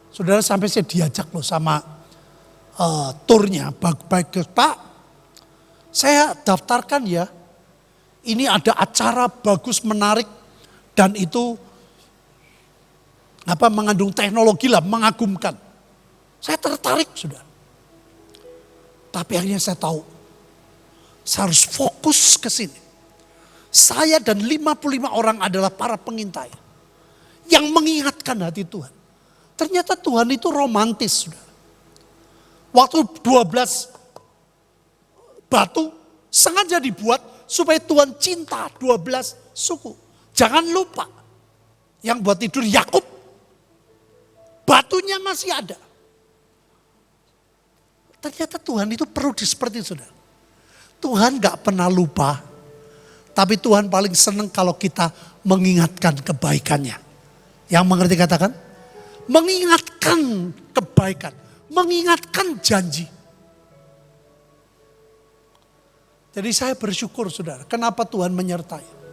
Saudara, sampai saya diajak loh sama turnya. Baik Pak, saya daftarkan ya. Ini ada acara bagus, menarik. Dan itu mengandung teknologi lah, mengagumkan. Saya tertarik, saudara. Tapi akhirnya saya tahu, saya harus fokus ke sini. Saya dan 55 orang adalah para pengintai. Yang mengingatkan hati Tuhan. Ternyata Tuhan itu romantis, saudara. Waktu 12 batu sengaja dibuat supaya Tuhan cinta 12 suku. Jangan lupa, yang buat tidur Yakub, batunya masih ada. Ternyata Tuhan itu perlu seperti itu, saudara. Tuhan gak pernah lupa, tapi Tuhan paling senang kalau kita mengingatkan kebaikannya. Yang mengerti katakan? Mengingatkan kebaikan, mengingatkan janji. Jadi saya bersyukur, saudara, kenapa Tuhan menyertai.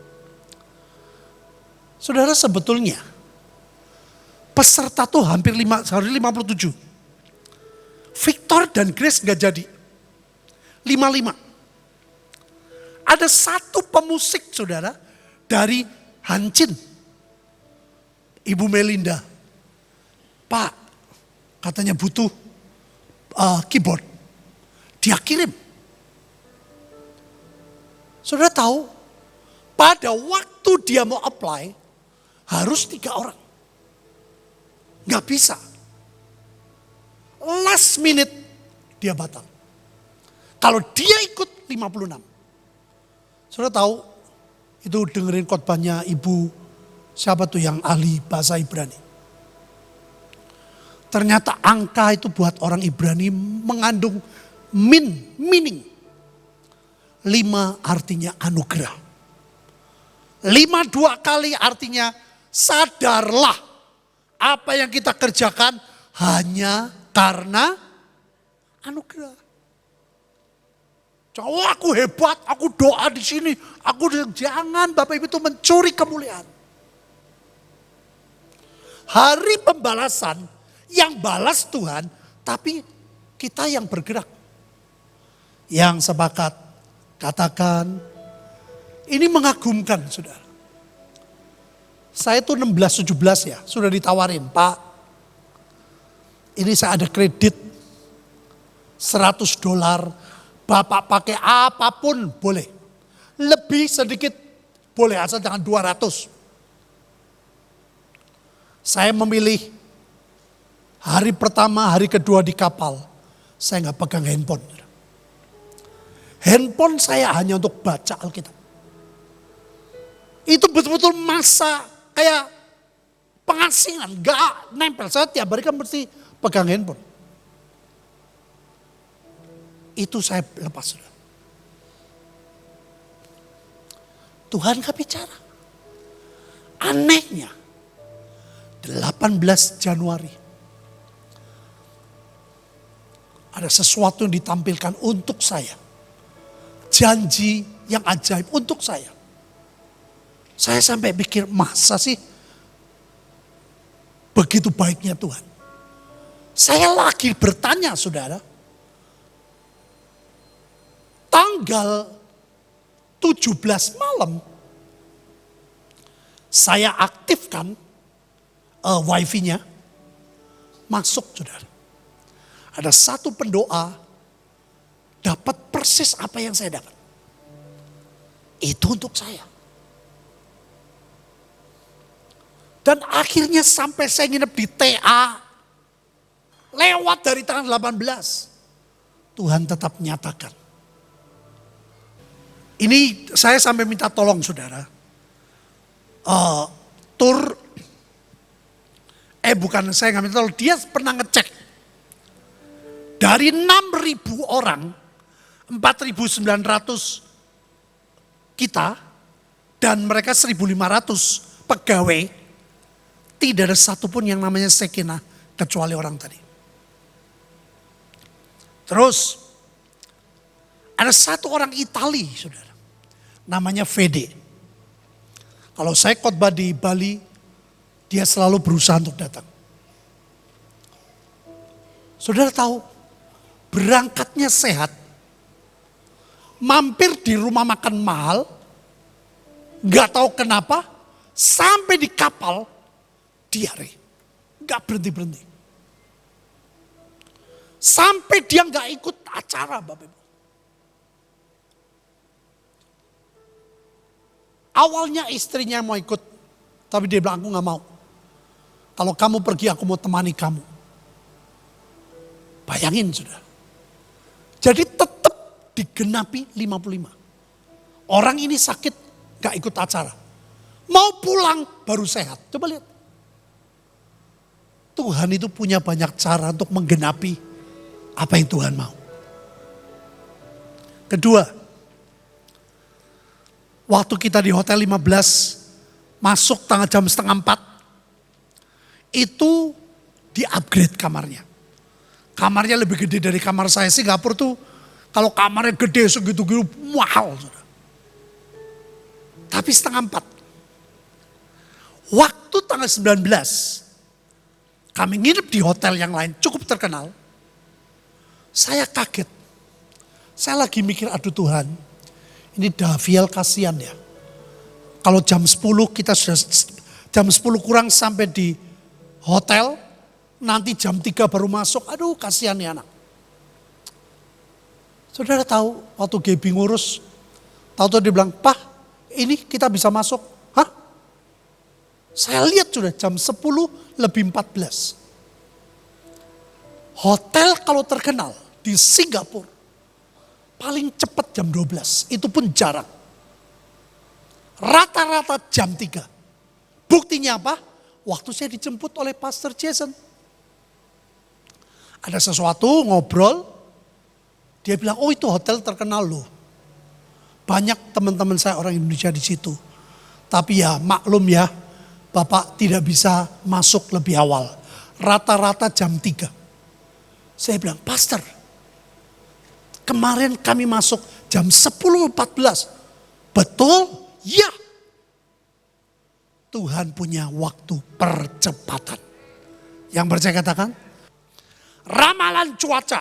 Saudara, sebetulnya peserta tuh hampir 57. Victor dan Grace gak jadi. 55. Ada satu pemusik, saudara, dari Hancin. Ibu Melinda. Pak, katanya butuh keyboard. Dia kirim. Saudara tahu, pada waktu dia mau apply, harus 3 orang. Gak bisa. Last minute dia batal. Kalau dia ikut 56. Saudara tahu, itu dengerin khotbahnya Ibu, siapa tuh yang ahli bahasa Ibrani. Ternyata angka itu buat orang Ibrani mengandung meaning. 5 artinya anugerah. 5 2 kali artinya sadarlah apa yang kita kerjakan hanya karena anugerah. Oh, aku hebat, aku doa di sini. Jangan Bapak Ibu itu mencuri kemuliaan. Hari pembalasan yang balas Tuhan, tapi kita yang bergerak. Yang sepakat katakan, ini mengagumkan, saudara. Saya tuh 16-17 ya, sudah ditawarin, Pak. Ini saya ada kredit $100, Bapak pakai apapun boleh. Lebih sedikit boleh, asal jangan 200. Saya memilih hari pertama, hari kedua di kapal, saya nggak pegang handphone. Handphone saya hanya untuk baca Alkitab. Itu betul-betul masa kayak pengasingan, gak nempel. Saya tiap hari kan mesti pegang handphone. Itu saya lepas. Tuhan gak bicara. Anehnya, 18 Januari. Ada sesuatu yang ditampilkan untuk saya. Janji yang ajaib untuk saya. Saya sampai pikir, masa sih begitu baiknya Tuhan. Saya lagi bertanya, saudara. Tanggal 17 malam, saya aktifkan wifi-nya, masuk, saudara. Ada satu pendoa, dapat persis apa yang saya dapat. Itu untuk saya. Dan akhirnya sampai saya nginep di TA, lewat dari tanggal 18, Tuhan tetap nyatakan. Ini saya sampai minta tolong, saudara. Bukan saya nggak minta tolong, dia pernah ngecek. Dari 6.000 orang, 4.900 kita, dan mereka 1.500 pegawai, tidak ada satupun yang namanya Sekinah kecuali orang tadi. Terus ada satu orang Itali, saudara, namanya Fede. Kalau saya khotbah di Bali, dia selalu berusaha untuk datang. Saudara tahu, berangkatnya sehat, mampir di rumah makan mahal, gak tahu kenapa, sampai di kapal, diare. Gak berhenti-berhenti. Sampai dia gak ikut acara, Bapak Ibu. Awalnya istrinya mau ikut, tapi dia bilang, aku gak mau. Kalau kamu pergi, aku mau temani kamu. Bayangin, saudara. Jadi tetap digenapi 55. Orang ini sakit, gak ikut acara. Mau pulang, baru sehat. Coba lihat. Tuhan itu punya banyak cara untuk menggenapi apa yang Tuhan mau. Kedua, waktu kita di Hotel 15, masuk tengah jam 3:30, itu di-upgrade kamarnya. Kamarnya lebih gede dari kamar saya. Singapura tuh kalau kamarnya gede segitu-gitu mahal. Tapi 3:30. Waktu tanggal 19, kami nginep di hotel yang lain cukup terkenal. Saya kaget. Saya lagi mikir, aduh Tuhan, ini Daviel kasihan ya. Kalau jam 10 kita sudah, jam 10 kurang sampai di hotel, nanti jam 3 baru masuk. Aduh kasihan ya anak. Saudara tahu waktu Gaby ngurus, tahu-tahu dia bilang, "Pak, ini kita bisa masuk." Hah? Saya lihat sudah jam 10 lebih 14. Hotel kalau terkenal di Singapura paling cepat jam 12. Itu pun jarang. Rata-rata jam 3. Buktinya apa? Waktu saya dijemput oleh Pastor Jason. Ada sesuatu ngobrol. Dia bilang, oh itu hotel terkenal loh. Banyak teman-teman saya orang Indonesia di situ. Tapi ya maklum ya, Bapak tidak bisa masuk lebih awal. Rata-rata jam 3. Saya bilang, Pastor, kemarin kami masuk jam 10.14. Betul? Ya. Tuhan punya waktu percepatan. Yang percaya katakan, ramalan cuaca.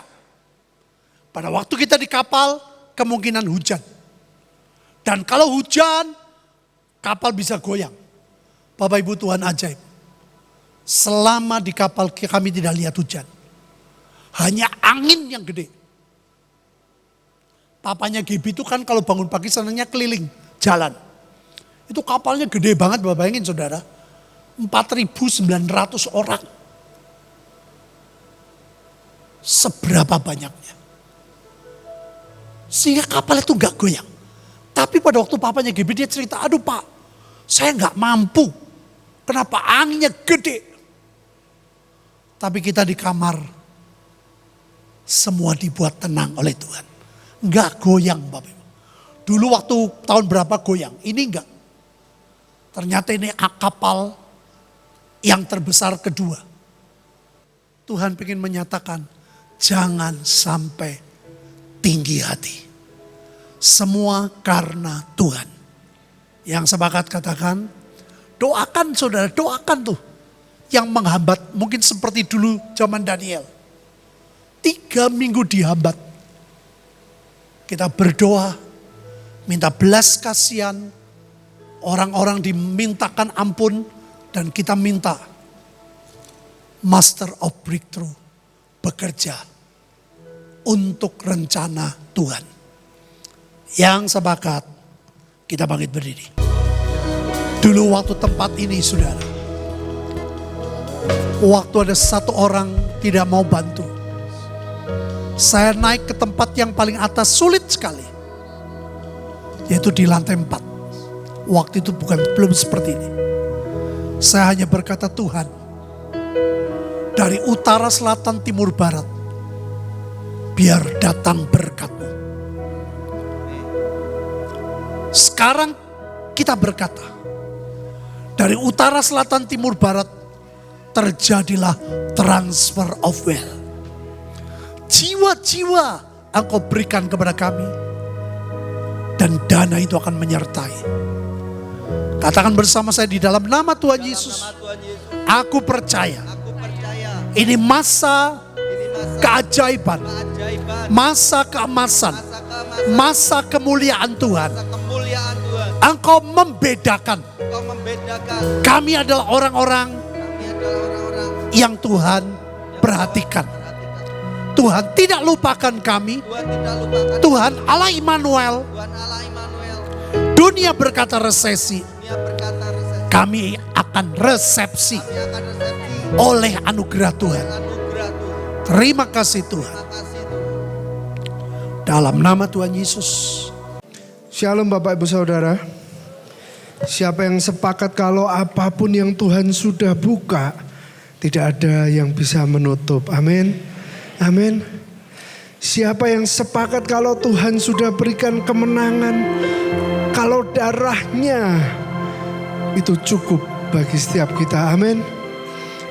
Pada waktu kita di kapal, kemungkinan hujan. Dan kalau hujan, kapal bisa goyang. Bapak Ibu Tuhan ajaib. Selama di kapal kami tidak lihat hujan. Hanya angin yang gede. Papanya Gaby itu kan kalau bangun pagi senangnya keliling jalan. Itu kapalnya gede banget, bayangin saudara. 4.900 orang. Seberapa banyaknya. Sehingga kapal itu gak goyang. Tapi pada waktu papanya Gaby dia cerita, aduh Pak, saya gak mampu. Kenapa anginnya gede. Tapi kita di kamar, semua dibuat tenang oleh Tuhan. Enggak goyang Bapak Ibu. Dulu waktu tahun berapa goyang, ini enggak. Ternyata ini kapal yang terbesar kedua. Tuhan ingin menyatakan, jangan sampai tinggi hati. Semua karena Tuhan. Yang sepakat katakan, doakan saudara, doakan tuh. Yang menghambat, mungkin seperti dulu zaman Daniel. 3 minggu dihambat. Kita berdoa, minta belas kasihan, orang-orang dimintakan ampun, dan kita minta Master of Breakthrough bekerja untuk rencana Tuhan. Yang sepakat, kita bangkit berdiri. Dulu waktu tempat ini saudara, waktu ada satu orang tidak mau bantu, saya naik ke tempat yang paling atas, sulit sekali. Yaitu di lantai 4. Waktu itu belum seperti ini. Saya hanya berkata, Tuhan, dari utara, selatan, timur, barat, biar datang berkat-Mu. Sekarang kita berkata, dari utara, selatan, timur, barat, terjadilah transfer of wealth. Jiwa-jiwa Engkau berikan kepada kami, dan dana itu akan menyertai. Katakan bersama saya di dalam nama Tuhan Yesus, aku percaya ini masa keajaiban, masa keemasan, masa kemuliaan Tuhan. Engkau membedakan. Kami adalah orang-orang yang Tuhan perhatikan. Tuhan tidak lupakan kami. Tuhan Allah Immanuel. Dunia berkata resesi, kami akan resepsi oleh anugerah Tuhan. Terima kasih Tuhan. Dalam nama Tuhan Yesus. Shalom Bapak Ibu Saudara. Siapa yang sepakat kalau apapun yang Tuhan sudah buka, tidak ada yang bisa menutup. Amin. Amin. Siapa yang sepakat kalau Tuhan sudah berikan kemenangan, kalau darahnya itu cukup bagi setiap kita. Amin.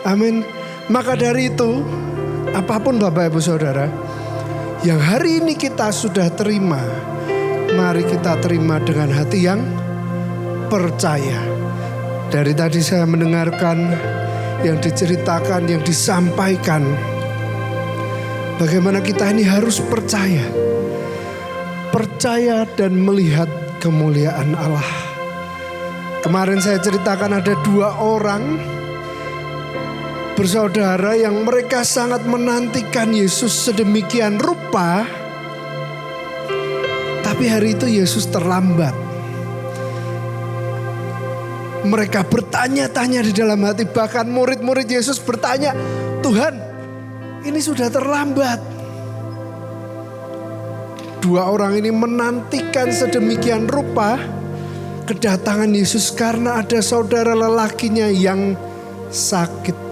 Amin. Maka dari itu, apapun Bapak Ibu Saudara yang hari ini kita sudah terima, mari kita terima dengan hati yang percaya. Dari tadi saya mendengarkan yang diceritakan, yang disampaikan, bagaimana kita ini harus percaya. Percaya dan melihat kemuliaan Allah. Kemarin saya ceritakan ada 2 orang bersaudara yang mereka sangat menantikan Yesus sedemikian rupa. Tapi hari itu Yesus terlambat. Mereka bertanya-tanya di dalam hati. Bahkan murid-murid Yesus bertanya, Tuhan, ini sudah terlambat. 2 orang ini menantikan sedemikian rupa kedatangan Yesus karena ada saudara lelakinya yang sakit.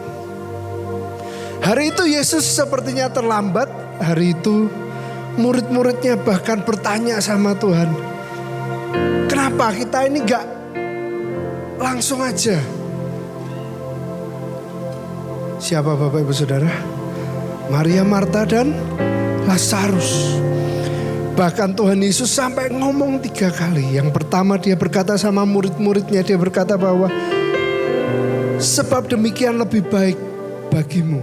Hari itu Yesus sepertinya terlambat. Hari itu murid-muridnya bahkan bertanya sama Tuhan, kenapa kita ini gak langsung aja? Siapa Bapak Ibu Saudara? Maria, Marta, dan Lazarus. Bahkan Tuhan Yesus sampai ngomong 3 kali. Yang pertama dia berkata sama murid-muridnya, dia berkata bahwa sebab demikian lebih baik bagimu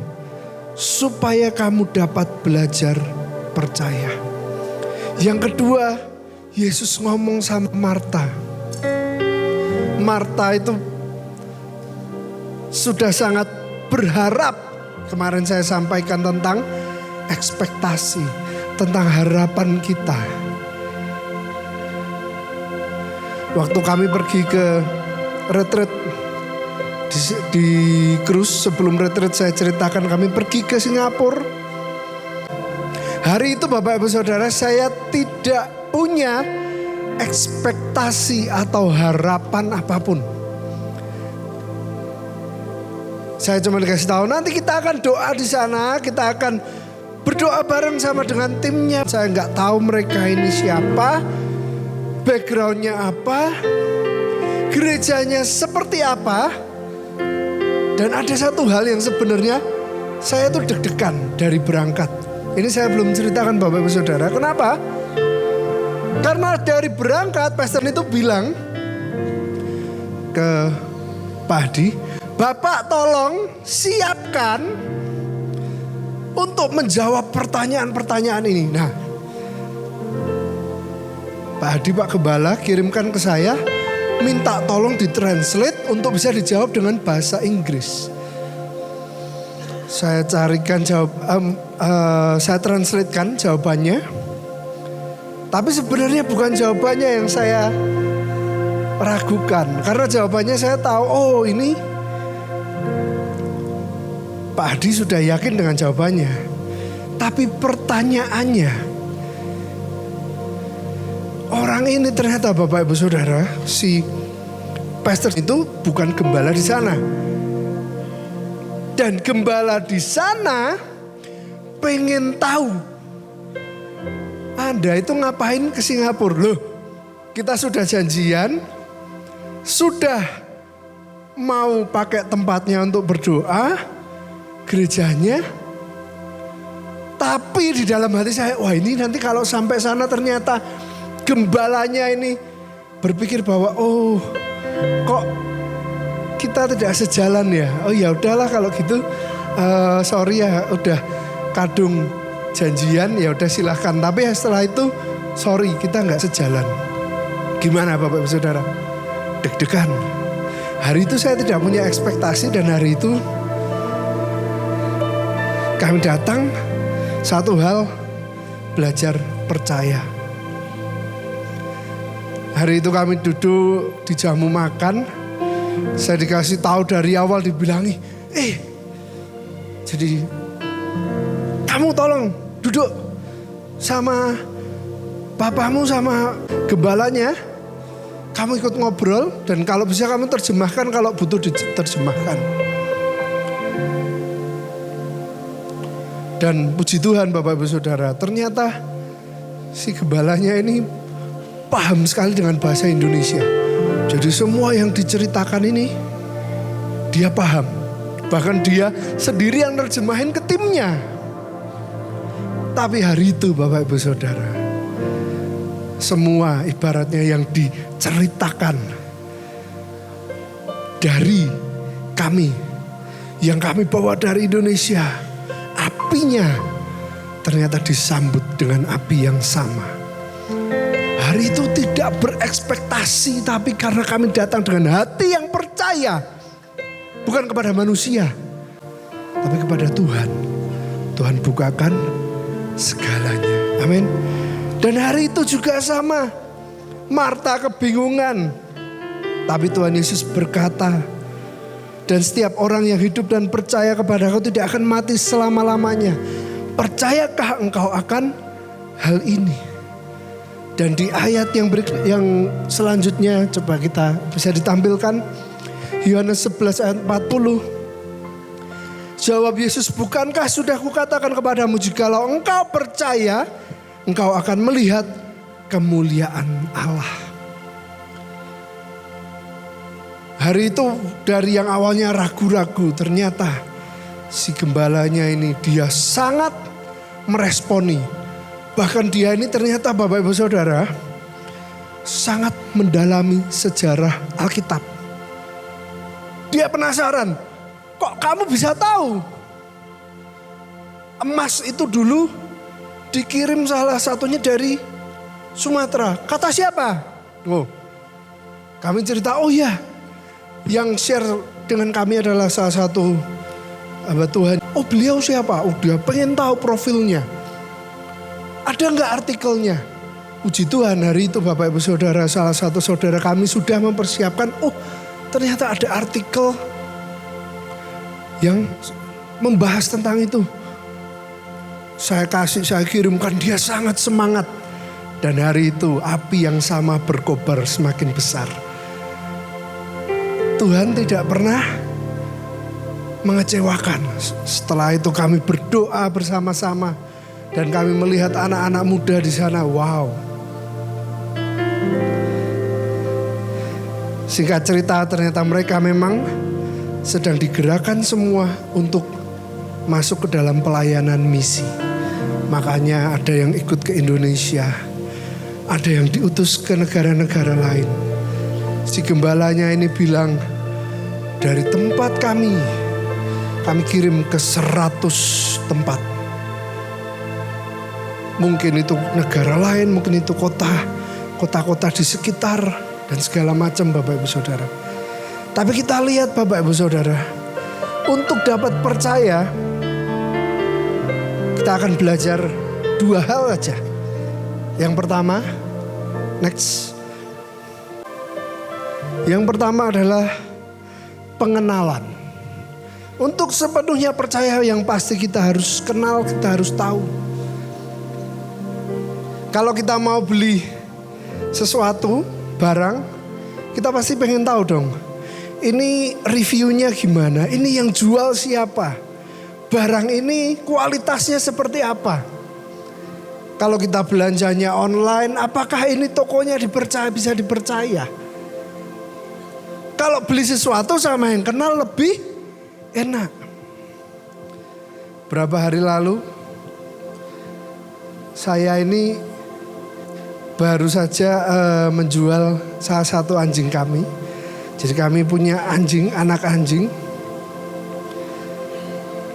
supaya kamu dapat belajar percaya. Yang kedua, Yesus ngomong sama Marta. Marta itu sudah sangat berharap. Kemarin saya sampaikan tentang ekspektasi, tentang harapan kita. Waktu kami pergi ke retreat di cruise, sebelum retreat saya ceritakan kami pergi ke Singapura. Hari itu Bapak Ibu Saudara, saya tidak punya ekspektasi atau harapan apapun. Saya cuma dikasih tahu nanti kita akan doa di sana, kita akan berdoa bareng sama dengan timnya. Saya nggak tahu mereka ini siapa, backgroundnya apa, gerejanya seperti apa. Dan ada satu hal yang sebenarnya saya tuh deg-degan dari berangkat. Ini saya belum ceritakan Bapak Ibu Saudara. Kenapa? Karena dari berangkat pastor itu bilang ke Pak Hadi, Bapak tolong siapkan untuk menjawab pertanyaan-pertanyaan ini. Nah, Pak Hadi, Pak Gembala kirimkan ke saya, minta tolong ditranslate untuk bisa dijawab dengan bahasa Inggris. Saya carikan saya translatekan jawabannya. Tapi sebenarnya bukan jawabannya yang saya ragukan. Karena jawabannya saya tahu, oh ini Pak Hadi sudah yakin dengan jawabannya. Tapi pertanyaannya, orang ini ternyata Bapak Ibu Saudara, si pastor itu bukan gembala di sana. Dan gembala di sana pengen tahu, Anda itu ngapain ke Singapura? Loh, kita sudah janjian, sudah mau pakai tempatnya untuk berdoa, gerejanya. Tapi di dalam hati saya, wah ini nanti kalau sampai sana ternyata gembalanya ini berpikir bahwa oh kok kita tidak sejalan ya. Oh ya udahlah kalau gitu, sorry ya udah kadung janjian ya udah silahkan. Tapi setelah itu sorry kita nggak sejalan. Gimana Bapak Ibu Saudara? Deg-degan. Hari itu saya tidak punya ekspektasi dan hari itu kami datang satu hal, belajar percaya. Hari itu kami duduk di jamu makan, saya dikasih tahu dari awal dibilangi, jadi kamu tolong duduk sama bapakmu sama gembalanya. Kamu ikut ngobrol dan kalau bisa kamu terjemahkan kalau butuh diterjemahkan. Dan puji Tuhan Bapak Ibu Saudara, ternyata si gembalanya ini paham sekali dengan bahasa Indonesia. Jadi semua yang diceritakan ini dia paham. Bahkan dia sendiri yang terjemahin ke timnya. Tapi hari itu Bapak Ibu Saudara, semua ibaratnya yang diceritakan dari kami, yang kami bawa dari Indonesia, apinya ternyata disambut dengan api yang sama. Hari itu tidak berekspektasi, tapi karena kami datang dengan hati yang percaya, bukan kepada manusia, tapi kepada Tuhan. Tuhan bukakan segalanya. Amin. Dan hari itu juga sama. Marta kebingungan. Tapi Tuhan Yesus berkata, dan setiap orang yang hidup dan percaya kepada-Ku tidak akan mati selama-lamanya. Percayakah engkau akan hal ini? Dan di ayat yang selanjutnya coba kita bisa ditampilkan. Yohanes 11 ayat 40. Jawab Yesus, bukankah sudah kukatakan kepadamu, jikalau engkau percaya, engkau akan melihat kemuliaan Allah. Hari itu dari yang awalnya ragu-ragu, ternyata si gembalanya ini dia sangat meresponi. Bahkan dia ini ternyata Bapak Ibu Saudara sangat mendalami sejarah Alkitab. Dia penasaran, kok kamu bisa tahu? Emas itu dulu dikirim salah satunya dari Sumatera. Kata siapa? Oh, kami cerita, oh ya, yang share dengan kami adalah salah satu hamba Tuhan. Oh beliau siapa? Oh dia pengen tahu profilnya. Ada nggak artikelnya? Puji Tuhan hari itu Bapak Ibu Saudara, salah satu saudara kami sudah mempersiapkan. Oh ternyata ada artikel yang membahas tentang itu. Saya kirimkan, dia sangat semangat. Dan hari itu api yang sama berkobar semakin besar. Tuhan tidak pernah mengecewakan. Setelah itu kami berdoa bersama-sama. Dan kami melihat anak-anak muda di sana. Wow. Singkat cerita ternyata mereka memang sedang digerakkan semua untuk masuk ke dalam pelayanan misi. Makanya ada yang ikut ke Indonesia. Ada yang diutus ke negara-negara lain. Si gembalanya ini bilang, dari tempat kami kirim ke 100 tempat. Mungkin itu negara lain, mungkin itu kota-kota di sekitar dan segala macam Bapak Ibu Saudara. Tapi kita lihat Bapak Ibu Saudara, untuk dapat percaya, kita akan belajar 2 hal aja. Yang pertama, next. Yang pertama adalah pengenalan. Untuk sepenuhnya percaya yang pasti kita harus kenal, kita harus tahu. Kalau kita mau beli sesuatu, barang, kita pasti pengen tahu dong. Ini reviewnya gimana? Ini yang jual siapa? Barang ini kualitasnya seperti apa? Kalau kita belanjanya online, apakah ini tokonya bisa dipercaya? Kalau beli sesuatu sama yang kenal lebih enak. Berapa hari lalu saya ini baru saja menjual salah satu anjing kami. Jadi kami punya anjing, anak anjing.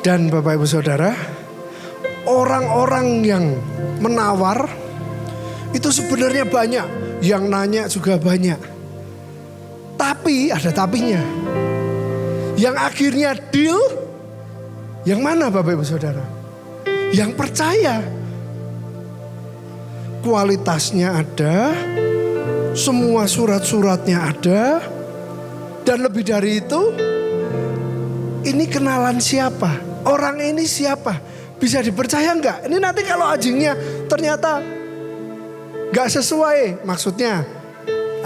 Dan Bapak Ibu Saudara, orang-orang yang menawar itu sebenarnya banyak. Yang nanya juga banyak. Tapi ada tapinya. Yang akhirnya deal, yang mana Bapak Ibu Saudara? Yang percaya. Kualitasnya ada, semua surat-suratnya ada. Dan lebih dari itu, ini kenalan siapa? Orang ini siapa? Bisa dipercaya enggak? Ini nanti kalau anjingnya ternyata enggak sesuai. Maksudnya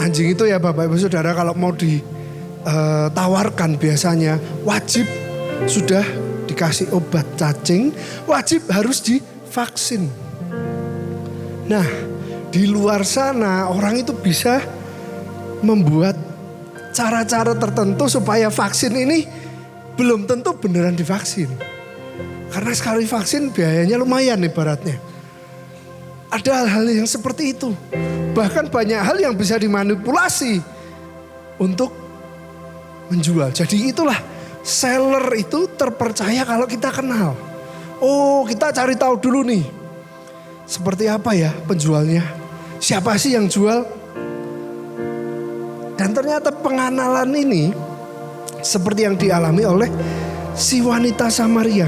anjing itu ya Bapak Ibu Saudara kalau mau ditawarkan biasanya wajib sudah dikasih obat cacing. Wajib harus divaksin. Nah di luar sana orang itu bisa membuat cara-cara tertentu supaya vaksin ini belum tentu beneran divaksin. Karena sekali vaksin biayanya lumayan ibaratnya. Ada hal-hal yang seperti itu. Bahkan banyak hal yang bisa dimanipulasi untuk menjual. Jadi itulah seller itu terpercaya kalau kita kenal. Oh kita cari tahu dulu nih. Seperti apa ya penjualnya. Siapa sih yang jual? Dan ternyata pengenalan ini seperti yang dialami oleh si wanita Samaria.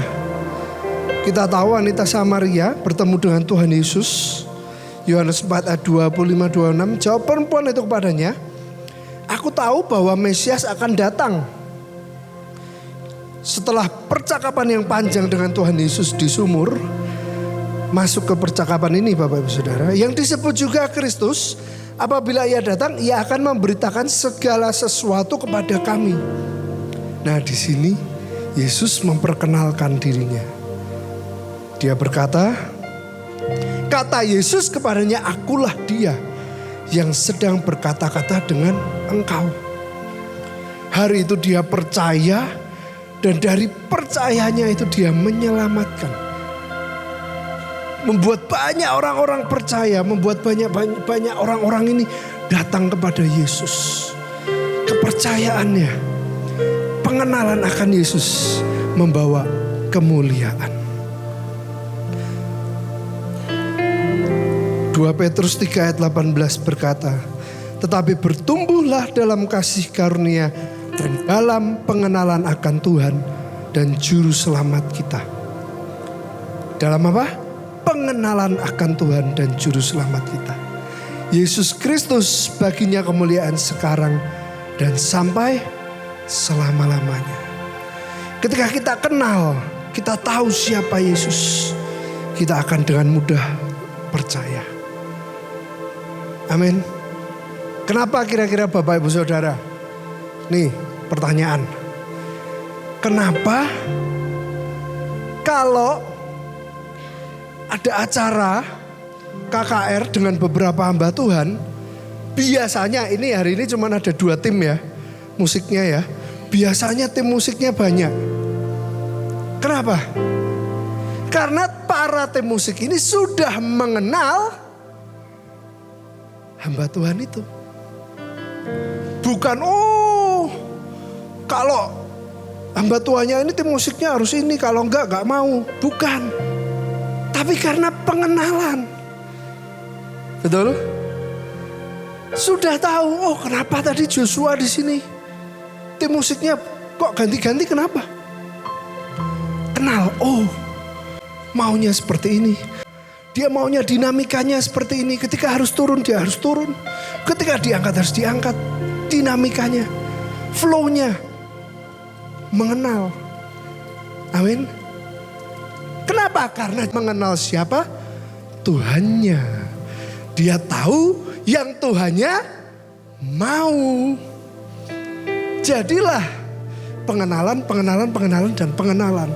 Kita tahu wanita Samaria bertemu dengan Tuhan Yesus. Yohanes 4 ayat 25-26. Jawab perempuan itu kepadanya, aku tahu bahwa Mesias akan datang. Setelah percakapan yang panjang dengan Tuhan Yesus di sumur, masuk ke percakapan ini Bapak Ibu Saudara, yang disebut juga Kristus. Apabila ia datang, ia akan memberitakan segala sesuatu kepada kami. Nah di sini Yesus memperkenalkan dirinya. Dia berkata, kata Yesus kepadanya, akulah dia yang sedang berkata-kata dengan engkau. Hari itu dia percaya dan dari percayanya itu dia menyelamatkan. Membuat banyak orang-orang percaya, membuat banyak orang-orang ini datang kepada Yesus. Kepercayaannya, pengenalan akan Yesus membawa kemuliaan. 2 Petrus 3 ayat 18 berkata, tetapi bertumbuhlah dalam kasih karunia dan dalam pengenalan akan Tuhan dan Juru Selamat kita. Dalam apa? Pengenalan akan Tuhan dan Juru Selamat kita. Yesus Kristus baginya kemuliaan sekarang dan sampai selama-lamanya. Ketika kita kenal, kita tahu siapa Yesus, kita akan dengan mudah percaya. Amin. Kenapa kira-kira Bapak Ibu Saudara? Nih pertanyaan. Kenapa kalau ada acara KKR dengan beberapa hamba Tuhan, biasanya ini hari ini cuma ada 2 tim ya musiknya ya. Biasanya tim musiknya banyak. Kenapa? Karena para tim musik ini sudah mengenal hamba Tuhan itu. Bukan kalau hamba Tuhannya ini tim musiknya harus ini, kalau enggak mau. Bukan. Tapi karena pengenalan. Betul? Sudah tahu, kenapa tadi Joshua di sini? Tim musiknya kok ganti-ganti, kenapa? Kenal, maunya seperti ini. Dia maunya dinamikanya seperti ini. Ketika harus turun, dia harus turun. Ketika diangkat, harus diangkat. Dinamikanya, flow-nya. Mengenal. Amin. Kenapa? Karena mengenal siapa? Tuhannya. Dia tahu yang Tuhannya mau. Jadilah pengenalan dan pengenalan.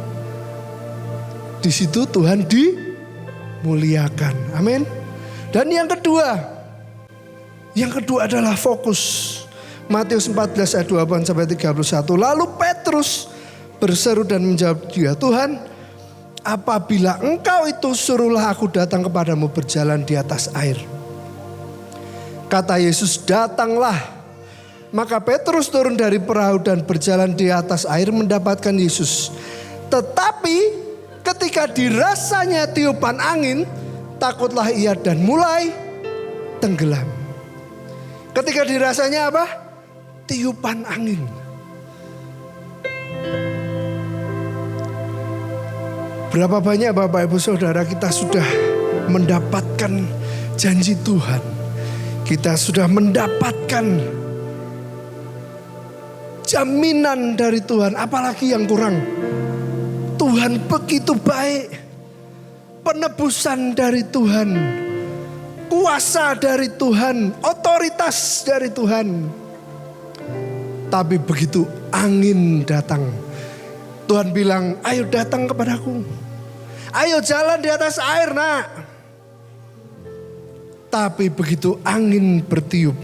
Di situ Tuhan dimuliakan. Amin. Dan yang kedua adalah fokus. Matius 14 ayat 28 sampai 31. Lalu Petrus berseru dan menjawab dia, Tuhan, apabila engkau itu, suruhlah aku datang kepadamu berjalan di atas air. Kata Yesus, datanglah. Maka Petrus turun dari perahu dan berjalan di atas air mendapatkan Yesus. Tetapi ketika dirasanya tiupan angin, takutlah ia dan mulai tenggelam. Ketika dirasanya apa? Tiupan angin. Berapa banyak Bapak Ibu Saudara kita sudah mendapatkan janji Tuhan. Kita sudah mendapatkan jaminan dari Tuhan. Apalagi yang kurang? Tuhan begitu baik. Penebusan dari Tuhan. Kuasa dari Tuhan. Otoritas dari Tuhan. Tapi begitu angin datang, Tuhan bilang, ayo datang kepadaku. Ayo jalan di atas air, nak. Tapi begitu angin bertiup,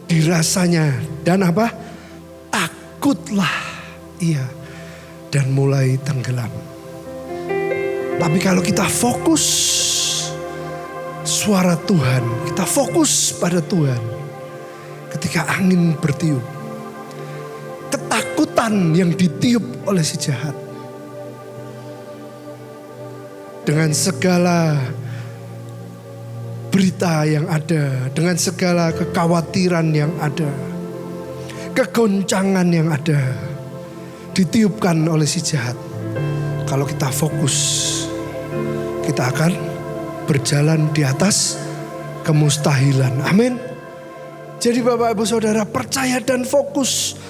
dirasanya dan apa? Takutlah ia dan mulai tenggelam. Tapi kalau kita fokus suara Tuhan, kita fokus pada Tuhan. Ketika angin bertiup, ketakutan yang ditiup oleh si jahat, dengan segala berita yang ada, dengan segala kekhawatiran yang ada, kegoncangan yang ada, ditiupkan oleh si jahat. Kalau kita fokus, kita akan berjalan di atas kemustahilan. Amin. Jadi Bapak Ibu Saudara percaya dan fokus.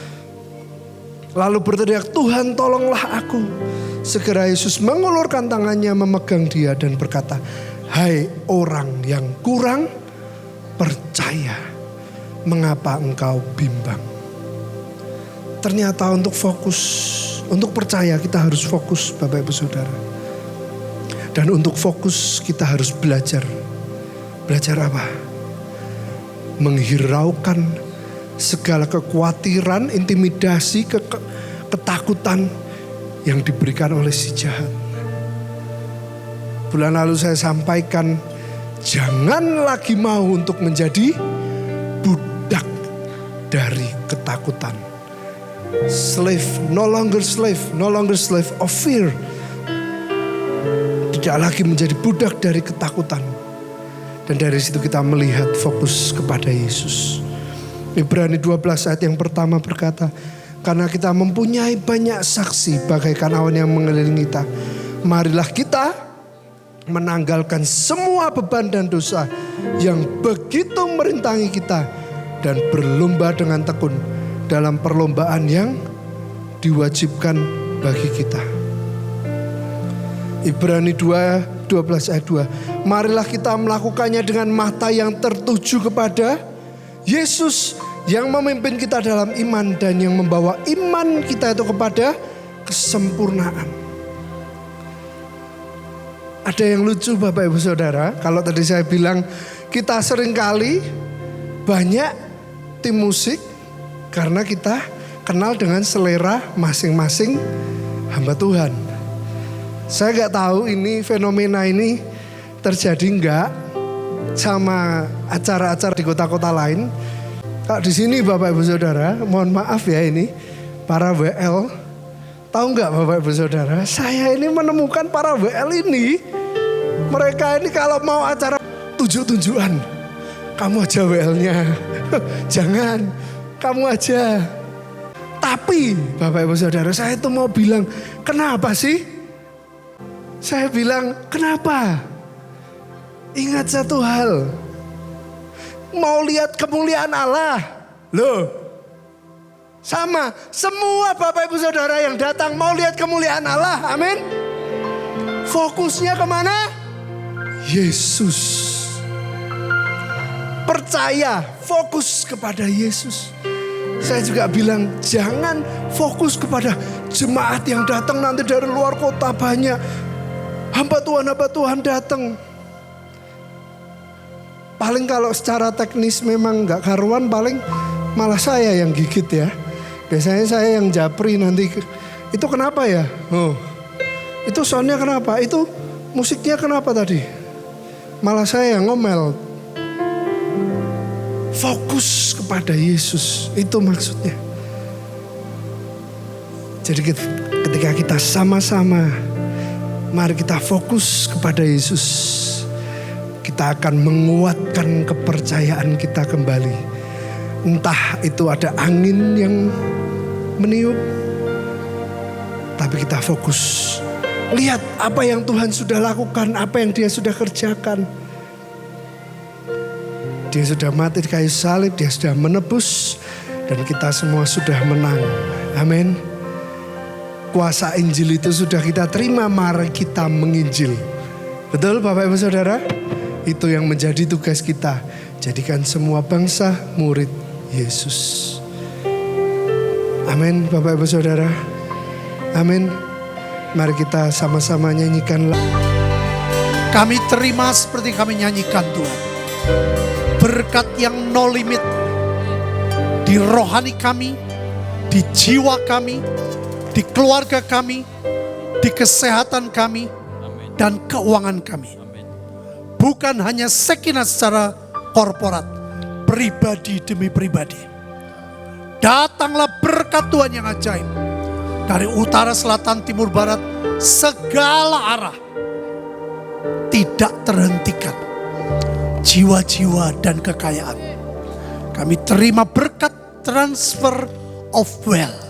Lalu berteriak, Tuhan tolonglah aku. Segera Yesus mengulurkan tangannya memegang dia dan berkata, hai orang yang kurang percaya, mengapa engkau bimbang? Ternyata untuk fokus, untuk percaya kita harus fokus Bapak Ibu Saudara. Dan untuk fokus kita harus belajar. Belajar apa? Menghiraukan segala kekhawatiran, intimidasi, ketakutan yang diberikan oleh si jahat. Bulan lalu saya sampaikan, jangan lagi mau untuk menjadi budak dari ketakutan. Slave, no longer slave of fear. Tidak lagi menjadi budak dari ketakutan. Dan dari situ kita melihat fokus kepada Yesus. Ibrani 12 ayat yang pertama berkata, karena kita mempunyai banyak saksi bagaikan awan yang mengelilingi kita, marilah kita menanggalkan semua beban dan dosa yang begitu merintangi kita dan berlomba dengan tekun dalam perlombaan yang diwajibkan bagi kita. Ibrani 12 ayat 2. Marilah kita melakukannya dengan mata yang tertuju kepada Yesus yang memimpin kita dalam iman dan yang membawa iman kita itu kepada kesempurnaan. Ada yang lucu Bapak Ibu Saudara, kalau tadi saya bilang kita seringkali banyak tim musik karena kita kenal dengan selera masing-masing hamba Tuhan. Saya nggak tahu ini fenomena ini terjadi nggak sama acara-acara di kota-kota lain. Kalau di sini Bapak Ibu Saudara, mohon maaf ya ini para WL, tahu nggak Bapak Ibu Saudara? Saya ini menemukan para WL ini, mereka ini kalau mau acara tunjuk-tunjukan, kamu aja WL-nya, jangan, kamu aja. Tapi Bapak Ibu Saudara, saya itu mau bilang, kenapa sih? Saya bilang, kenapa? Ingat satu hal. Mau lihat kemuliaan Allah. Loh. Sama. Semua Bapak Ibu Saudara yang datang mau lihat kemuliaan Allah. Amin. Fokusnya kemana? Yesus. Percaya. Fokus kepada Yesus. Saya juga bilang, jangan fokus kepada jemaat yang datang nanti dari luar kota banyak. Hamba Tuhan datang. Paling kalau secara teknis memang nggak karuan, paling malah saya yang gigit ya. Biasanya saya yang japri nanti. Itu kenapa ya? Oh, itu soundnya kenapa? Itu musiknya kenapa tadi? Malah saya yang ngomel. Fokus kepada Yesus, itu maksudnya. Jadi ketika kita sama-sama, mari kita fokus kepada Yesus. Kita akan menguatkan kepercayaan kita kembali. Entah itu ada angin yang meniup, tapi kita fokus. Lihat apa yang Tuhan sudah lakukan, apa yang Dia sudah kerjakan. Dia sudah mati di kayu salib, Dia sudah menebus, dan kita semua sudah menang. Amin. Kuasa Injil itu sudah kita terima, mari kita menginjil. Betul Bapak Ibu Saudara? Itu yang menjadi tugas kita. Jadikan semua bangsa murid Yesus. Amin Bapak Ibu Saudara. Amin. Mari kita sama-sama nyanyikan. Kami terima seperti kami nyanyikan Tuhan. Berkat yang no limit di rohani kami, di jiwa kami, di keluarga kami, di kesehatan kami, dan keuangan kami. Bukan hanya Sakinah secara korporat, pribadi demi pribadi. Datanglah berkat Tuhan yang ajaib. Dari utara, selatan, timur, barat, segala arah. Tidak terhentikan. Jiwa-jiwa dan kekayaan. Kami terima berkat transfer of wealth.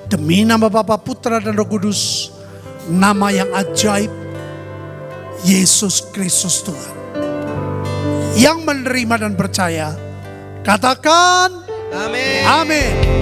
Demi nama Bapa, Putra dan Roh Kudus, nama yang ajaib, Yesus Kristus Tuhan. Yang menerima dan percaya, katakan amin. Amin.